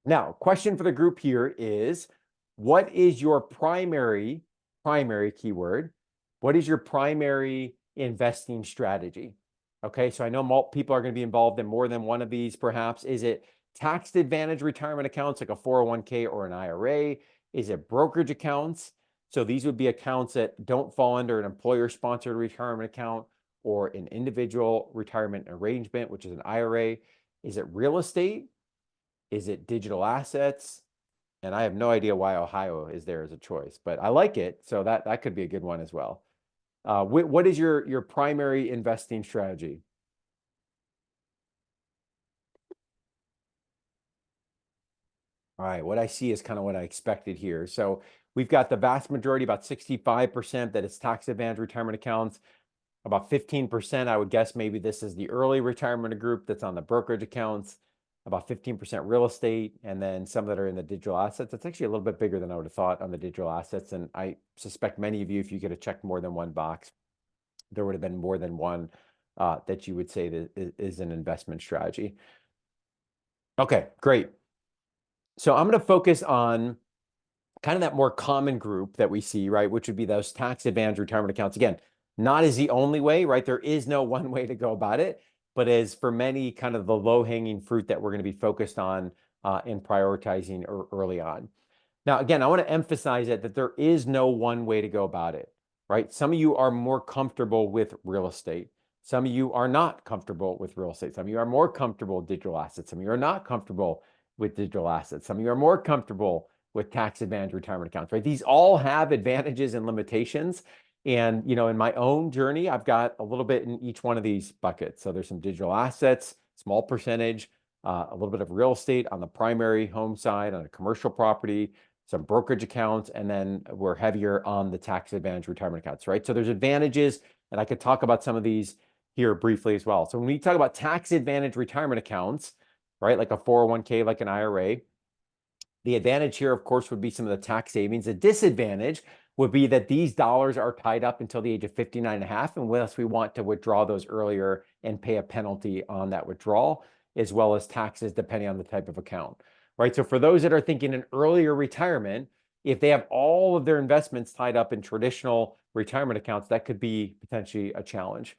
Now, question for the group here is, what is your primary keyword? What is your primary investing strategy? Okay, so I know people are going to be involved in more than one of these, perhaps. Is it tax advantage retirement accounts like a 401k or an IRA? Is it brokerage accounts? So these would be accounts that don't fall under an employer-sponsored retirement account or an individual retirement arrangement, which is an IRA. Is it real estate? Is it digital assets? And I have no idea why Ohio is there as a choice, but I like it. So that could be a good one as well. What is your primary investing strategy? All right, what I see is kind of what I expected here. So we've got the vast majority, about 65%, that is tax advantage retirement accounts. About 15%, I would guess maybe this is the early retirement group that's on the brokerage accounts. About 15% real estate, and then some that are in the digital assets. That's actually a little bit bigger than I would have thought on the digital assets. And I suspect many of you, if you could have checked more than one box, there would have been more than one that you would say that is an investment strategy. Okay, great. So I'm going to focus on kind of that more common group that we see, right, which would be those tax advantage retirement accounts. Again, not as the only way, right? There is no one way to go about it, but as for many, kind of the low-hanging fruit that we're going to be focused on and prioritizing early on. Now, again, I want to emphasize that there is no one way to go about it, right? Some of you are more comfortable with real estate. Some of you are not comfortable with real estate. Some of you are more comfortable with digital assets. Some of you are not comfortable with digital assets. Some of you are more comfortable with tax advantage retirement accounts, right? These all have advantages and limitations. And, in my own journey, I've got a little bit in each one of these buckets. So there's some digital assets, small percentage, a little bit of real estate on the primary home side, on a commercial property, some brokerage accounts, and then we're heavier on the tax advantage retirement accounts, right? So there's advantages, and I could talk about some of these here briefly as well. So when we talk about tax advantage retirement accounts, right, like a 401k, like an IRA, the advantage here, of course, would be some of the tax savings. The disadvantage would be that these dollars are tied up until the age of 59 and a half, unless we want to withdraw those earlier and pay a penalty on that withdrawal, as well as taxes depending on the type of account. Right. So for those that are thinking an earlier retirement, if they have all of their investments tied up in traditional retirement accounts, that could be potentially a challenge.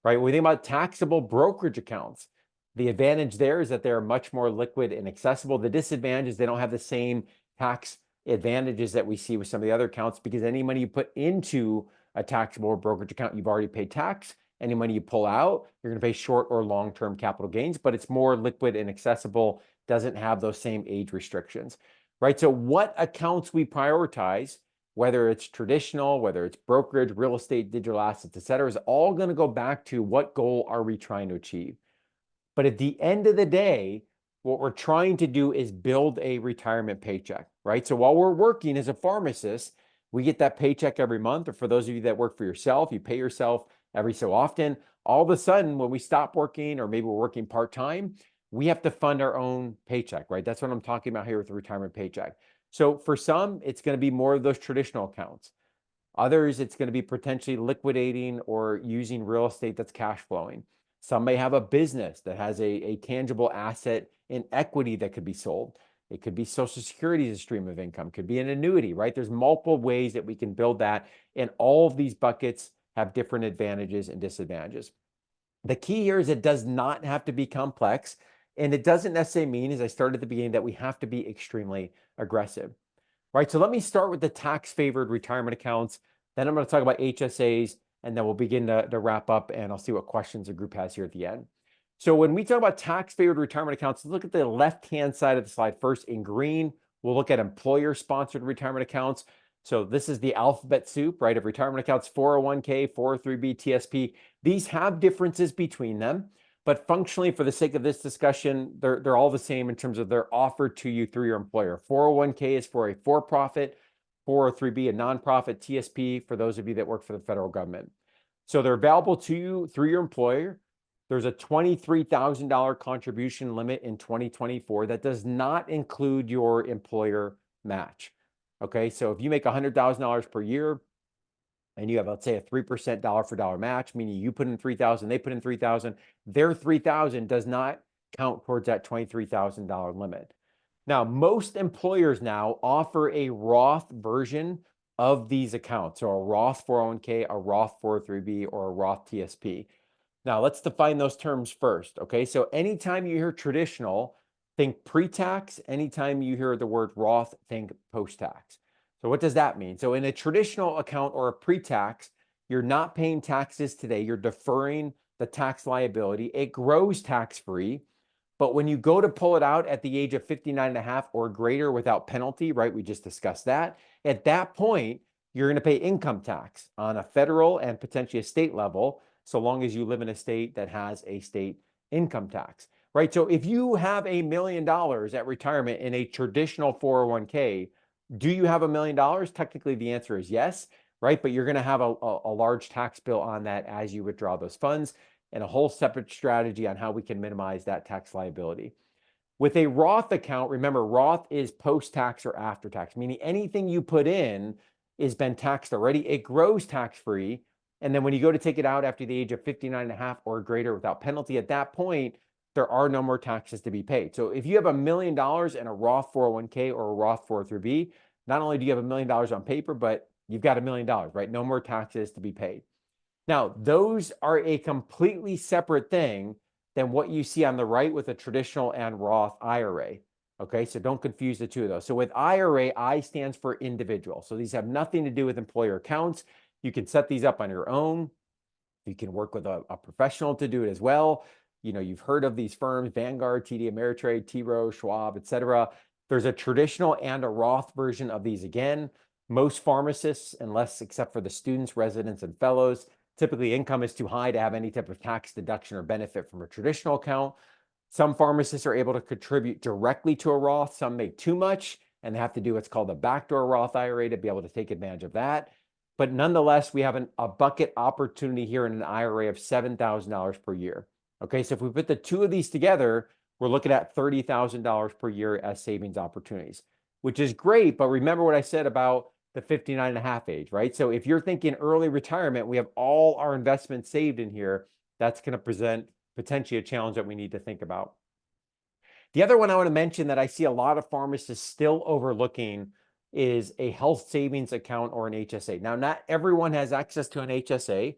Right. When we think about taxable brokerage accounts, the advantage there is that they're much more liquid and accessible. The disadvantage is they don't have the same tax advantages that we see with some of the other accounts, because any money you put into a taxable brokerage account, you've already paid tax. Any money you pull out, you're going to pay short or long-term capital gains, but it's more liquid and accessible, doesn't have those same age restrictions, right? So what accounts we prioritize, whether it's traditional, whether it's brokerage, real estate, digital assets, et cetera, is all going to go back to what goal are we trying to achieve. But at the end of the day, what we're trying to do is build a retirement paycheck, right? So while we're working as a pharmacist, we get that paycheck every month. Or for those of you that work for yourself, you pay yourself every so often. All of a sudden, when we stop working, or maybe we're working part-time, we have to fund our own paycheck, right? That's what I'm talking about here with the retirement paycheck. So for some, it's going to be more of those traditional accounts. Others, it's going to be potentially liquidating or using real estate that's cash flowing. Some may have a business that has a tangible asset in equity that could be sold. It could be Social Security as a stream of income, could be an annuity, right? There's multiple ways that we can build that. And all of these buckets have different advantages and disadvantages. The key here is it does not have to be complex. And it doesn't necessarily mean, as I started at the beginning, that we have to be extremely aggressive, right? So let me start with the tax-favored retirement accounts. Then I'm going to talk about HSAs, and then we'll begin to wrap up, and I'll see what questions the group has here at the end. So when we talk about tax-favored retirement accounts, look at the left-hand side of the slide first. In green, we'll look at employer-sponsored retirement accounts. So this is the alphabet soup, right, of retirement accounts: 401k, 403b, TSP. These have differences between them, but functionally, for the sake of this discussion, they're all the same in terms of they're offered to you through your employer. 401k is for a for-profit, 403b a nonprofit, TSP for those of you that work for the federal government. So they're available to you through your employer. There's a $23,000 contribution limit in 2024 that does not include your employer match. Okay, so if you make $100,000 per year and you have, let's say, a 3% dollar for dollar match, meaning you put in 3,000, they put in 3,000, their 3,000 does not count towards that $23,000 limit. Now, most employers now offer a Roth version of these accounts. So a Roth 401k, a Roth 403b, or a Roth TSP. Now, let's define those terms first, okay? So anytime you hear traditional, think pre-tax. Anytime you hear the word Roth, think post-tax. So what does that mean? So in a traditional account or a pre-tax, you're not paying taxes today. You're deferring the tax liability. It grows tax-free. But when you go to pull it out at the age of 59 and a half or greater without penalty, right? We just discussed that. At that point, you're going to pay income tax on a federal and potentially a state level, so long as you live in a state that has a state income tax, right? So if you have $1 million at retirement in a traditional 401k, do you have $1 million? Technically, the answer is yes, right? But you're going to have a large tax bill on that as you withdraw those funds, and a whole separate strategy on how we can minimize that tax liability. With a Roth account, remember, Roth is post-tax or after-tax, meaning anything you put in has been taxed already. It grows tax-free. And then when you go to take it out after the age of 59 and a half or greater without penalty, at that point, there are no more taxes to be paid. So if you have $1 million in a Roth 401k or a Roth 403b, not only do you have $1 million on paper, but you've got $1 million, right? No more taxes to be paid. Now, those are a completely separate thing than what you see on the right with a traditional and Roth IRA. Okay, so don't confuse the two of those. So with IRA, I stands for individual. So these have nothing to do with employer accounts. You can set these up on your own. You can work with a professional to do it as well. You know, you've heard of these firms, Vanguard, TD Ameritrade, T. Rowe, Schwab, et cetera. There's a traditional and a Roth version of these again. Most pharmacists, unless except for the students, residents, and fellows, typically income is too high to have any type of tax deduction or benefit from a traditional account. Some pharmacists are able to contribute directly to a Roth. Some make too much and have to do what's called a backdoor Roth IRA to be able to take advantage of that. But nonetheless, we have a bucket opportunity here in an IRA of $7,000 per year. Okay, so if we put the two of these together, we're looking at $30,000 per year as savings opportunities, which is great. But remember what I said about the 59 and a half age, right? So if you're thinking early retirement, we have all our investments saved in here. That's going to present potentially a challenge that we need to think about. The other one I want to mention that I see a lot of pharmacists still overlooking is a health savings account or an HSA. Now, not everyone has access to an HSA.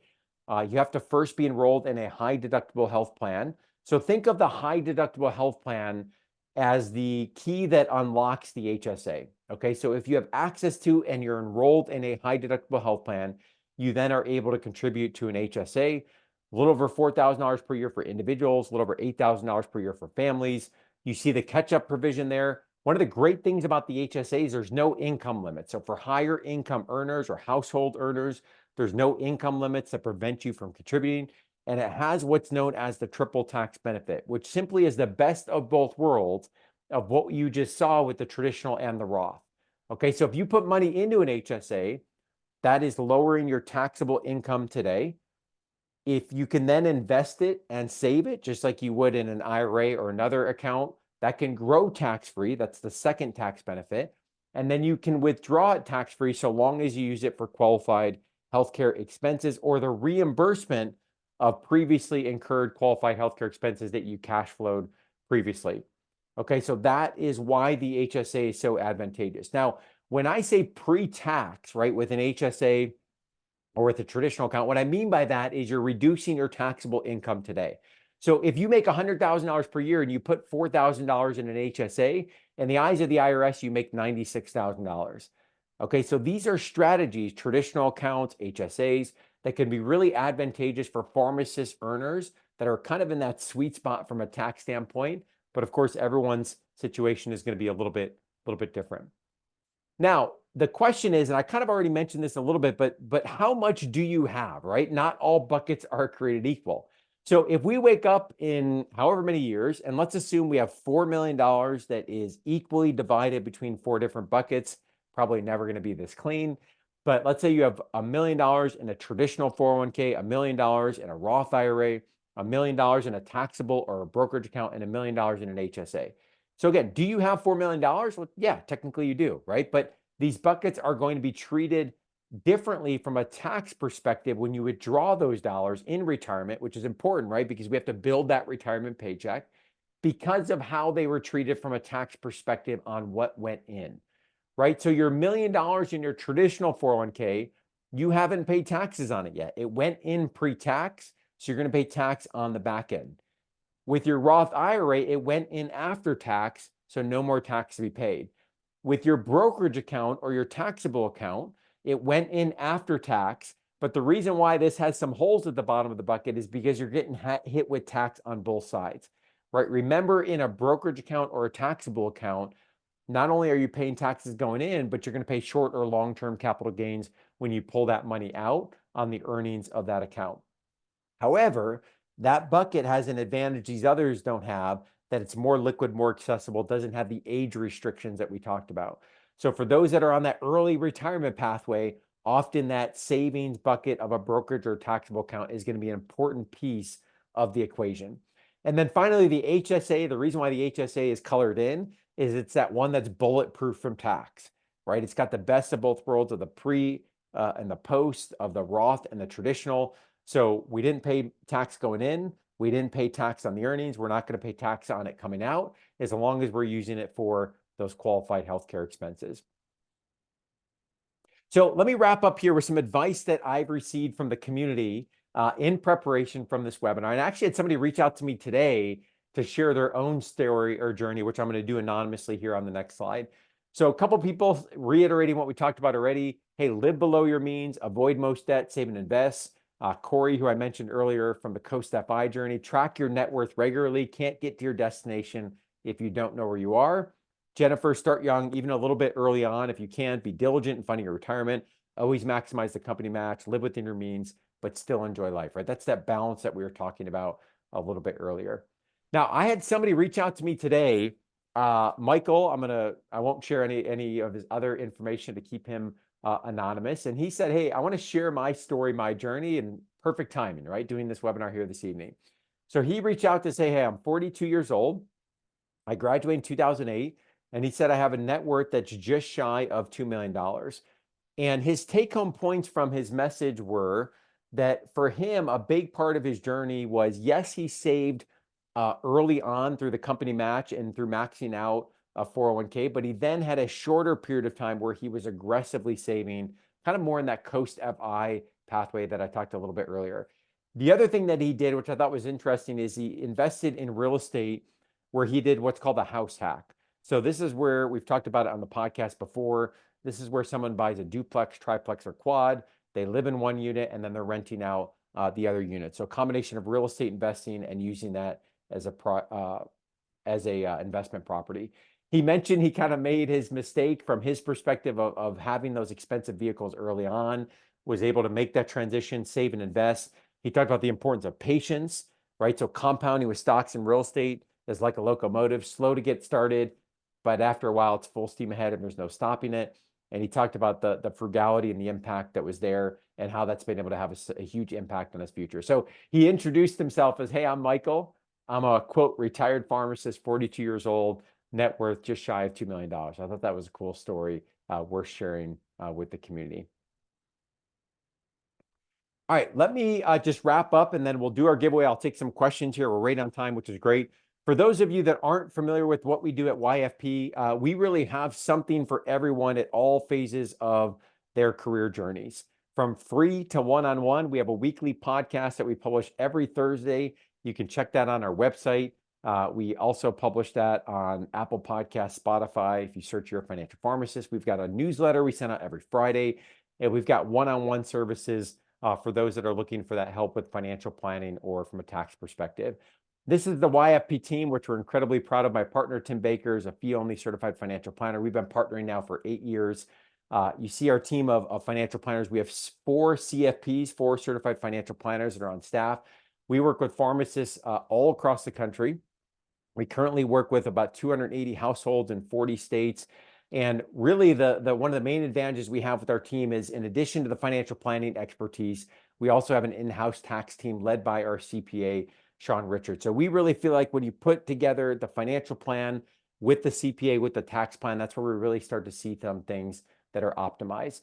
You have to first be enrolled in a high deductible health plan. So think of the high deductible health plan as the key that unlocks the HSA. Okay, so if you have access to and you're enrolled in a high deductible health plan, you then are able to contribute to an HSA. A little over $4,000 per year for individuals, a little over $8,000 per year for families. You see the catch-up provision there. One of the great things about the HSA is there's no income limit. So for higher income earners or household earners, there's no income limits that prevent you from contributing. And it has what's known as the triple tax benefit, which simply is the best of both worlds of what you just saw with the traditional and the Roth. Okay, so if you put money into an HSA, that is lowering your taxable income today. If you can then invest it and save it, just like you would in an IRA or another account, that can grow tax-free. That's the second tax benefit. And then you can withdraw it tax-free so long as you use it for qualified healthcare expenses or the reimbursement of previously incurred qualified healthcare expenses that you cash flowed previously. Okay, so that is why the HSA is so advantageous. Now, when I say pre-tax, right, with an HSA or with a traditional account, what I mean by that is you're reducing your taxable income today. So if you make $100,000 per year and you put $4,000 in an HSA, in the eyes of the IRS, you make $96,000. Okay, so these are strategies, traditional accounts, HSAs, that can be really advantageous for pharmacist earners that are kind of in that sweet spot from a tax standpoint. But of course, everyone's situation is going to be a little bit different. Now, the question is, and I kind of already mentioned this a little bit, but how much do you have, right? Not all buckets are created equal. So if we wake up in however many years, and let's assume we have $4 million that is equally divided between 4 different buckets, probably never going to be this clean. But let's say you have $1 million in a traditional 401k, $1 million in a Roth IRA, $1 million in a taxable or a brokerage account, and $1 million in an HSA. So again, do you have $4 million? Well, yeah, technically you do, right? But these buckets are going to be treated differently from a tax perspective when you withdraw those dollars in retirement, which is important, right? Because we have to build that retirement paycheck because of how they were treated from a tax perspective on what went in, right? So your $1 million in your traditional 401k, you haven't paid taxes on it yet. It went in pre-tax. So you're going to pay tax on the back end. With your Roth IRA, it went in after tax, so no more tax to be paid. With your brokerage account or your taxable account, it went in after tax. But the reason why this has some holes at the bottom of the bucket is because you're getting hit with tax on both sides, right? Remember, in a brokerage account or a taxable account, not only are you paying taxes going in, but you're going to pay short or long-term capital gains when you pull that money out on the earnings of that account. However, that bucket has an advantage these others don't have, that it's more liquid, more accessible, doesn't have the age restrictions that we talked about. So for those that are on that early retirement pathway, often that savings bucket of a brokerage or taxable account is going to be an important piece of the equation. And then finally, the HSA, the reason why the HSA is colored in is it's that one that's bulletproof from tax, right? It's got the best of both worlds of the pre and the post, of the Roth and the traditional. So we didn't pay tax going in. We didn't pay tax on the earnings. We're not going to pay tax on it coming out, as long as we're using it for those qualified healthcare expenses. So let me wrap up here with some advice that I've received from the community in preparation from this webinar. And I actually had somebody reach out to me today to share their own story or journey, which I'm going to do anonymously here on the next slide. So a couple people reiterating what we talked about already. Hey, live below your means, avoid most debt, save and invest. Corey, who I mentioned earlier from the Co-Step I journey, track your net worth regularly. Can't get to your destination if you don't know where you are. Jennifer, start young, even a little bit early on. If you can, be diligent in finding your retirement. Always maximize the company match, live within your means, but still enjoy life, right? That's that balance that we were talking about a little bit earlier. Now, I had somebody reach out to me today. Michael, I won't share any of his other information to keep him anonymous. And he said, hey, I want to share my story, my journey, and perfect timing, right? Doing this webinar here this evening. So he reached out to say, hey, I'm 42 years old. I graduated in 2008. And he said, I have a net worth that's just shy of $2 million. And his take-home points from his message were that for him, a big part of his journey was, yes, he saved early on through the company match and through maxing out a 401k, but he then had a shorter period of time where he was aggressively saving, kind of more in that Coast-FI pathway that I talked a little bit earlier. The other thing that he did, which I thought was interesting, is he invested in real estate, where he did what's called a house hack. So this is where we've talked about it on the podcast before. This is where someone buys a duplex, triplex, or quad. They live in one unit and then they're renting out the other unit. So a combination of real estate investing and using that as a investment property. He mentioned he kind of made his mistake from his perspective of having those expensive vehicles early on, was able to make that transition, save and invest. He talked about the importance of patience, right? So compounding with stocks and real estate is like a locomotive, slow to get started, but after a while, it's full steam ahead and there's no stopping it. And he talked about the frugality and the impact that was there and how that's been able to have a huge impact on his future. So he introduced himself as, hey, I'm Michael. I'm a, quote, retired pharmacist, 42 years old, net worth just shy of $2 million. I thought that was a cool story worth sharing with the community. All right, let me just wrap up and then we'll do our giveaway. I'll take some questions here. We're right on time, which is great. For those of you that aren't familiar with what we do at YFP, we really have something for everyone at all phases of their career journeys. From free to one-on-one, we have a weekly podcast that we publish every Thursday. You can check that on our website. We also publish that on Apple Podcasts, Spotify. If you search Your Financial Pharmacist, we've got a newsletter we send out every Friday. And we've got one-on-one services for those that are looking for that help with financial planning or from a tax perspective. This is the YFP team, which we're incredibly proud of. My partner, Tim Baker, is a fee-only certified financial planner. We've been partnering now for 8 years. You see our team of financial planners. We have 4 CFPs, 4 certified financial planners that are on staff. We work with pharmacists all across the country. We currently work with about 280 households in 40 states. And really, the one of the main advantages we have with our team is, in addition to the financial planning expertise, we also have an in-house tax team led by our CPA, Sean Richards. So we really feel like when you put together the financial plan with the CPA, with the tax plan, that's where we really start to see some things that are optimized.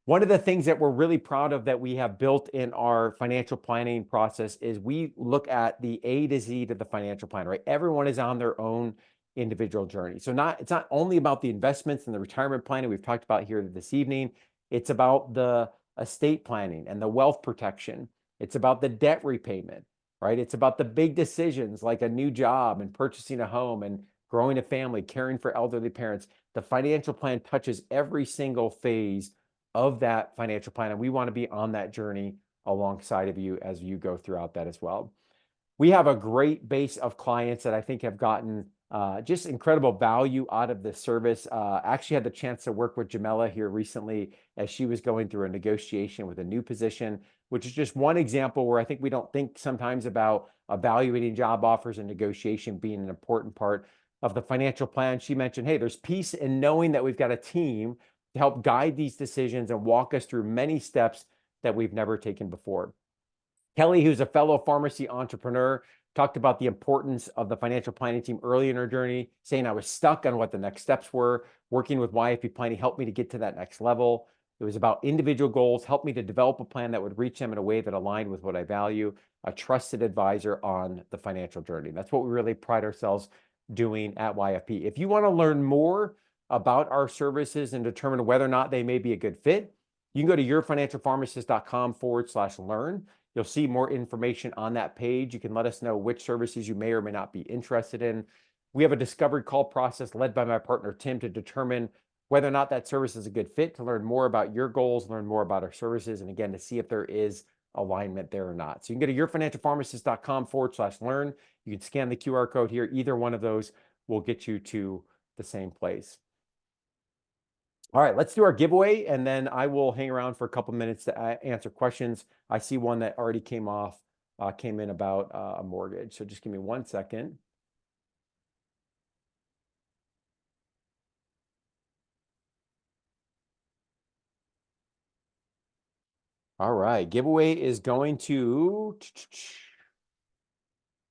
One of the things that we're really proud of that we have built in our financial planning process is we look at the A to Z to the financial plan, right? Everyone is on their own individual journey. So it's not only about the investments and the retirement planning we've talked about here this evening. It's about the estate planning and the wealth protection. It's about the debt repayment, right? It's about the big decisions like a new job and purchasing a home and growing a family, caring for elderly parents. The financial plan touches every single phase of that financial plan. And we want to be on that journey alongside of you as you go throughout that as well. We have a great base of clients that I think have gotten just incredible value out of this service. I actually had the chance to work with Jamela here recently as she was going through a negotiation with a new position, which is just one example where I think we don't think sometimes about evaluating job offers and negotiation being an important part of the financial plan. She mentioned, hey, there's peace in knowing that we've got a team to help guide these decisions and walk us through many steps that we've never taken before. Kelly, who's a fellow pharmacy entrepreneur, talked about the importance of the financial planning team early in her journey, saying I was stuck on what the next steps were. Working with YFP Planning helped me to get to that next level. It was about individual goals, helped me to develop a plan that would reach them in a way that aligned with what I value, a trusted advisor on the financial journey. That's what we really pride ourselves doing at YFP. If you want to learn more about our services and determine whether or not they may be a good fit, you can go to yourfinancialpharmacist.com/learn. You'll see more information on that page. You can let us know which services you may or may not be interested in. We have a discovery call process led by my partner, Tim, to determine whether or not that service is a good fit, to learn more about your goals, learn more about our services, and again, to see if there is alignment there or not. So you can go to yourfinancialpharmacist.com/learn. You can scan the QR code here. Either one of those will get you to the same place. All right, let's do our giveaway, and then I will hang around for a couple minutes to answer questions. I see one that already came in about a mortgage. So just give me 1 second. All right, giveaway is going to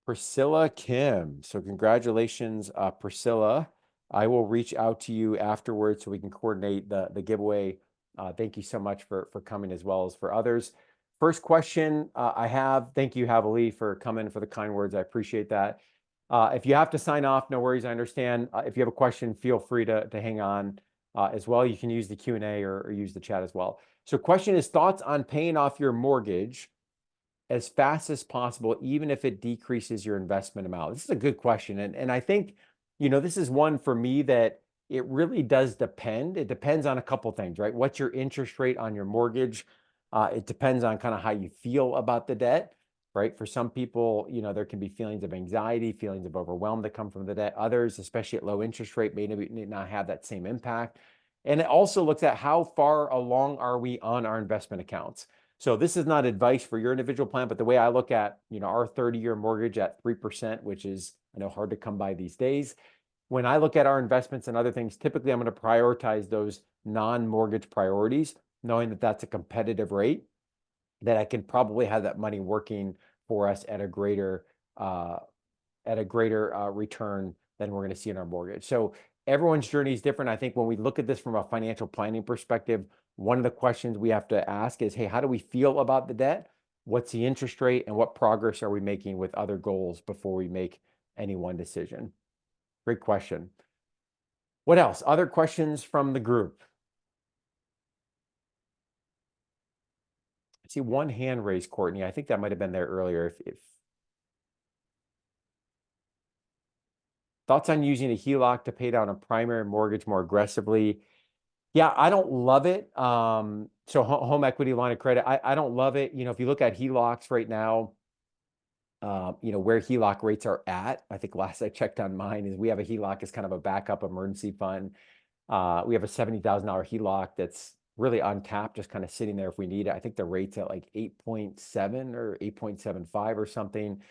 Priscilla Kim. So congratulations, Priscilla. I will reach out to you afterwards so we can coordinate the giveaway. Thank you so much for coming as well as for others. First question I have, thank you, Havali, for coming, for the kind words. I appreciate that. If you have to sign off, no worries, I understand. If you have a question, feel free to hang on as well. You can use the Q&A or use the chat as well. So question is, thoughts on paying off your mortgage as fast as possible, even if it decreases your investment amount? This is a good question. And I think, this is one for me that it really does depend. It depends on a couple things, right? What's your interest rate on your mortgage? It depends on kind of how you feel about the debt, right? For some people, there can be feelings of anxiety, feelings of overwhelm that come from the debt. Others, especially at low interest rate, may not have that same impact. And it also looks at how far along are we on our investment accounts. So this is not advice for your individual plan, but the way I look at, our 30-year mortgage at 3%, which is, I know, hard to come by these days. When I look at our investments and other things, typically I'm going to prioritize those non-mortgage priorities, knowing that that's a competitive rate, that I can probably have that money working for us at a greater return than we're going to see in our mortgage. So everyone's journey is different. I think when we look at this from a financial planning perspective, one of the questions we have to ask is, hey, how do we feel about the debt? What's the interest rate, and what progress are we making with other goals before we make any one decision? Great question. What else? Other questions from the group? I see one hand raised, Courtney. I think that might have been there earlier. If thoughts on using a HELOC to pay down a primary mortgage more aggressively? Yeah, I don't love it. So home equity line of credit, I don't love it. If you look at HELOCs right now, where HELOC rates are at, I think last I checked on mine is we have a HELOC as kind of a backup emergency fund. We have a $70,000 HELOC that's really untapped, just kind of sitting there if we need it. I think the rate's at like 8.7 or 8.75 or something.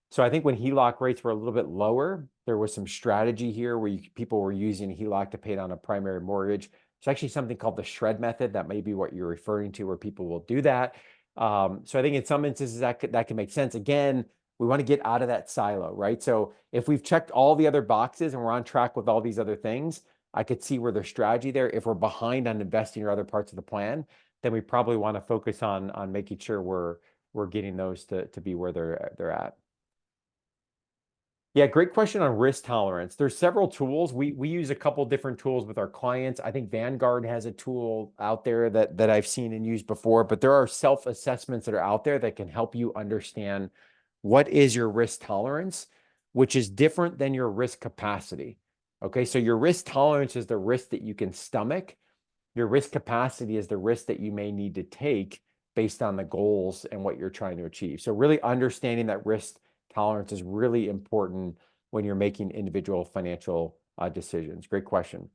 So I think when HELOC rates were a little bit lower, there was some strategy here where people were using a HELOC to pay down a primary mortgage. It's actually something called the shred method. That may be what you're referring to, where people will do that. So I think in some instances that can make sense. Again, we want to get out of that silo, right? So if we've checked all the other boxes and we're on track with all these other things, I could see where there's strategy there. If we're behind on investing or other parts of the plan, then we probably want to focus on making sure we're getting those to be where they're at. Yeah, great question on risk tolerance. There's several tools. We use a couple different tools with our clients. I think Vanguard has a tool out there that I've seen and used before, but there are self-assessments that are out there that can help you understand what is your risk tolerance, which is different than your risk capacity. Okay, so your risk tolerance is the risk that you can stomach. Your risk capacity is the risk that you may need to take based on the goals and what you're trying to achieve. So really understanding that risk tolerance is really important when you're making individual financial decisions. Great question.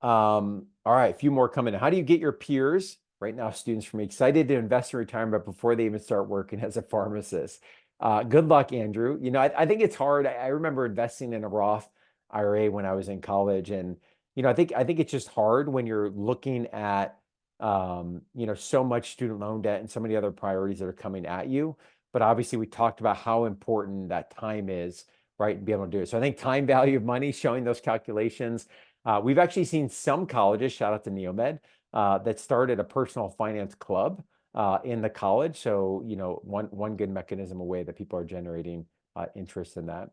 All right, a few more coming in. How do you get your peers, right now students, from excited to invest in retirement before they even start working as a pharmacist? Good luck, Andrew. I think it's hard. I remember investing in a Roth IRA when I was in college, and I think it's just hard when you're looking at so much student loan debt and so many other priorities that are coming at you. But obviously, we talked about how important that time is, right, and be able to do it. So I think time value of money, showing those calculations. We've actually seen some colleges, shout out to Neomed, that started a personal finance club in the college. So, one good mechanism, a way that people are generating interest in that.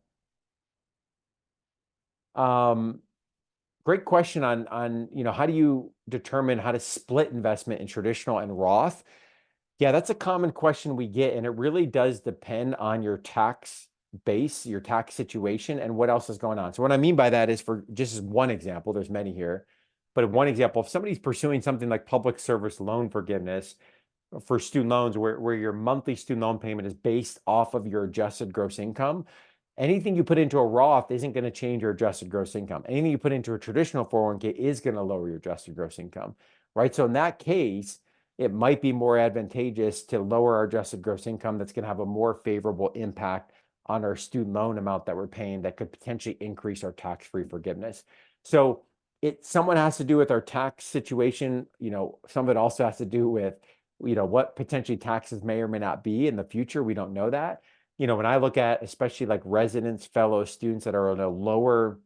Great question on how do you determine how to split investment in traditional and Roth? Yeah, that's a common question we get, and it really does depend on your tax base, your tax situation, and what else is going on. So what I mean by that is, for just as one example, there's many here, but one example, if somebody's pursuing something like public service loan forgiveness for student loans, where your monthly student loan payment is based off of your adjusted gross income, anything you put into a Roth isn't going to change your adjusted gross income. Anything you put into a traditional 401k is going to lower your adjusted gross income, right? So in that case, it might be more advantageous to lower our adjusted gross income. That's going to have a more favorable impact on our student loan amount that we're paying, that could potentially increase our tax-free forgiveness. So someone has to do with our tax situation. Some of it also has to do with, what potentially taxes may or may not be in the future. We don't know that. When I look at, especially like residents, fellow students that are in a lower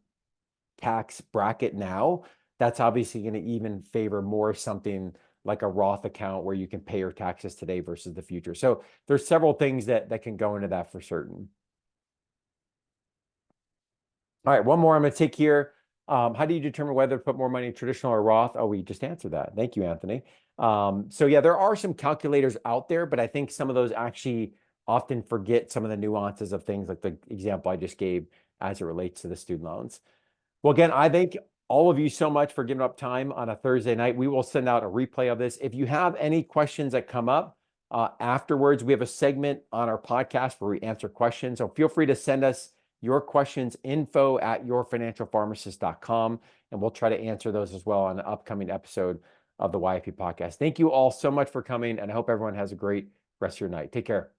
tax bracket now, that's obviously going to even favor more something like a Roth account where you can pay your taxes today versus the future. So there's several things that can go into that for certain. All right, one more I'm going to take here. How do you determine whether to put more money in traditional or Roth? Oh, we just answered that. Thank you, Anthony. So yeah, there are some calculators out there, but I think some of those actually often forget some of the nuances of things, like the example I just gave as it relates to the student loans. Well, again, I thank all of you so much for giving up time on a Thursday night. We will send out a replay of this. If you have any questions that come up afterwards, we have a segment on our podcast where we answer questions. So feel free to send us your questions, info@yourfinancialpharmacist.com, and we'll try to answer those as well on an upcoming episode of the YFP podcast. Thank you all so much for coming, and I hope everyone has a great rest of your night. Take care.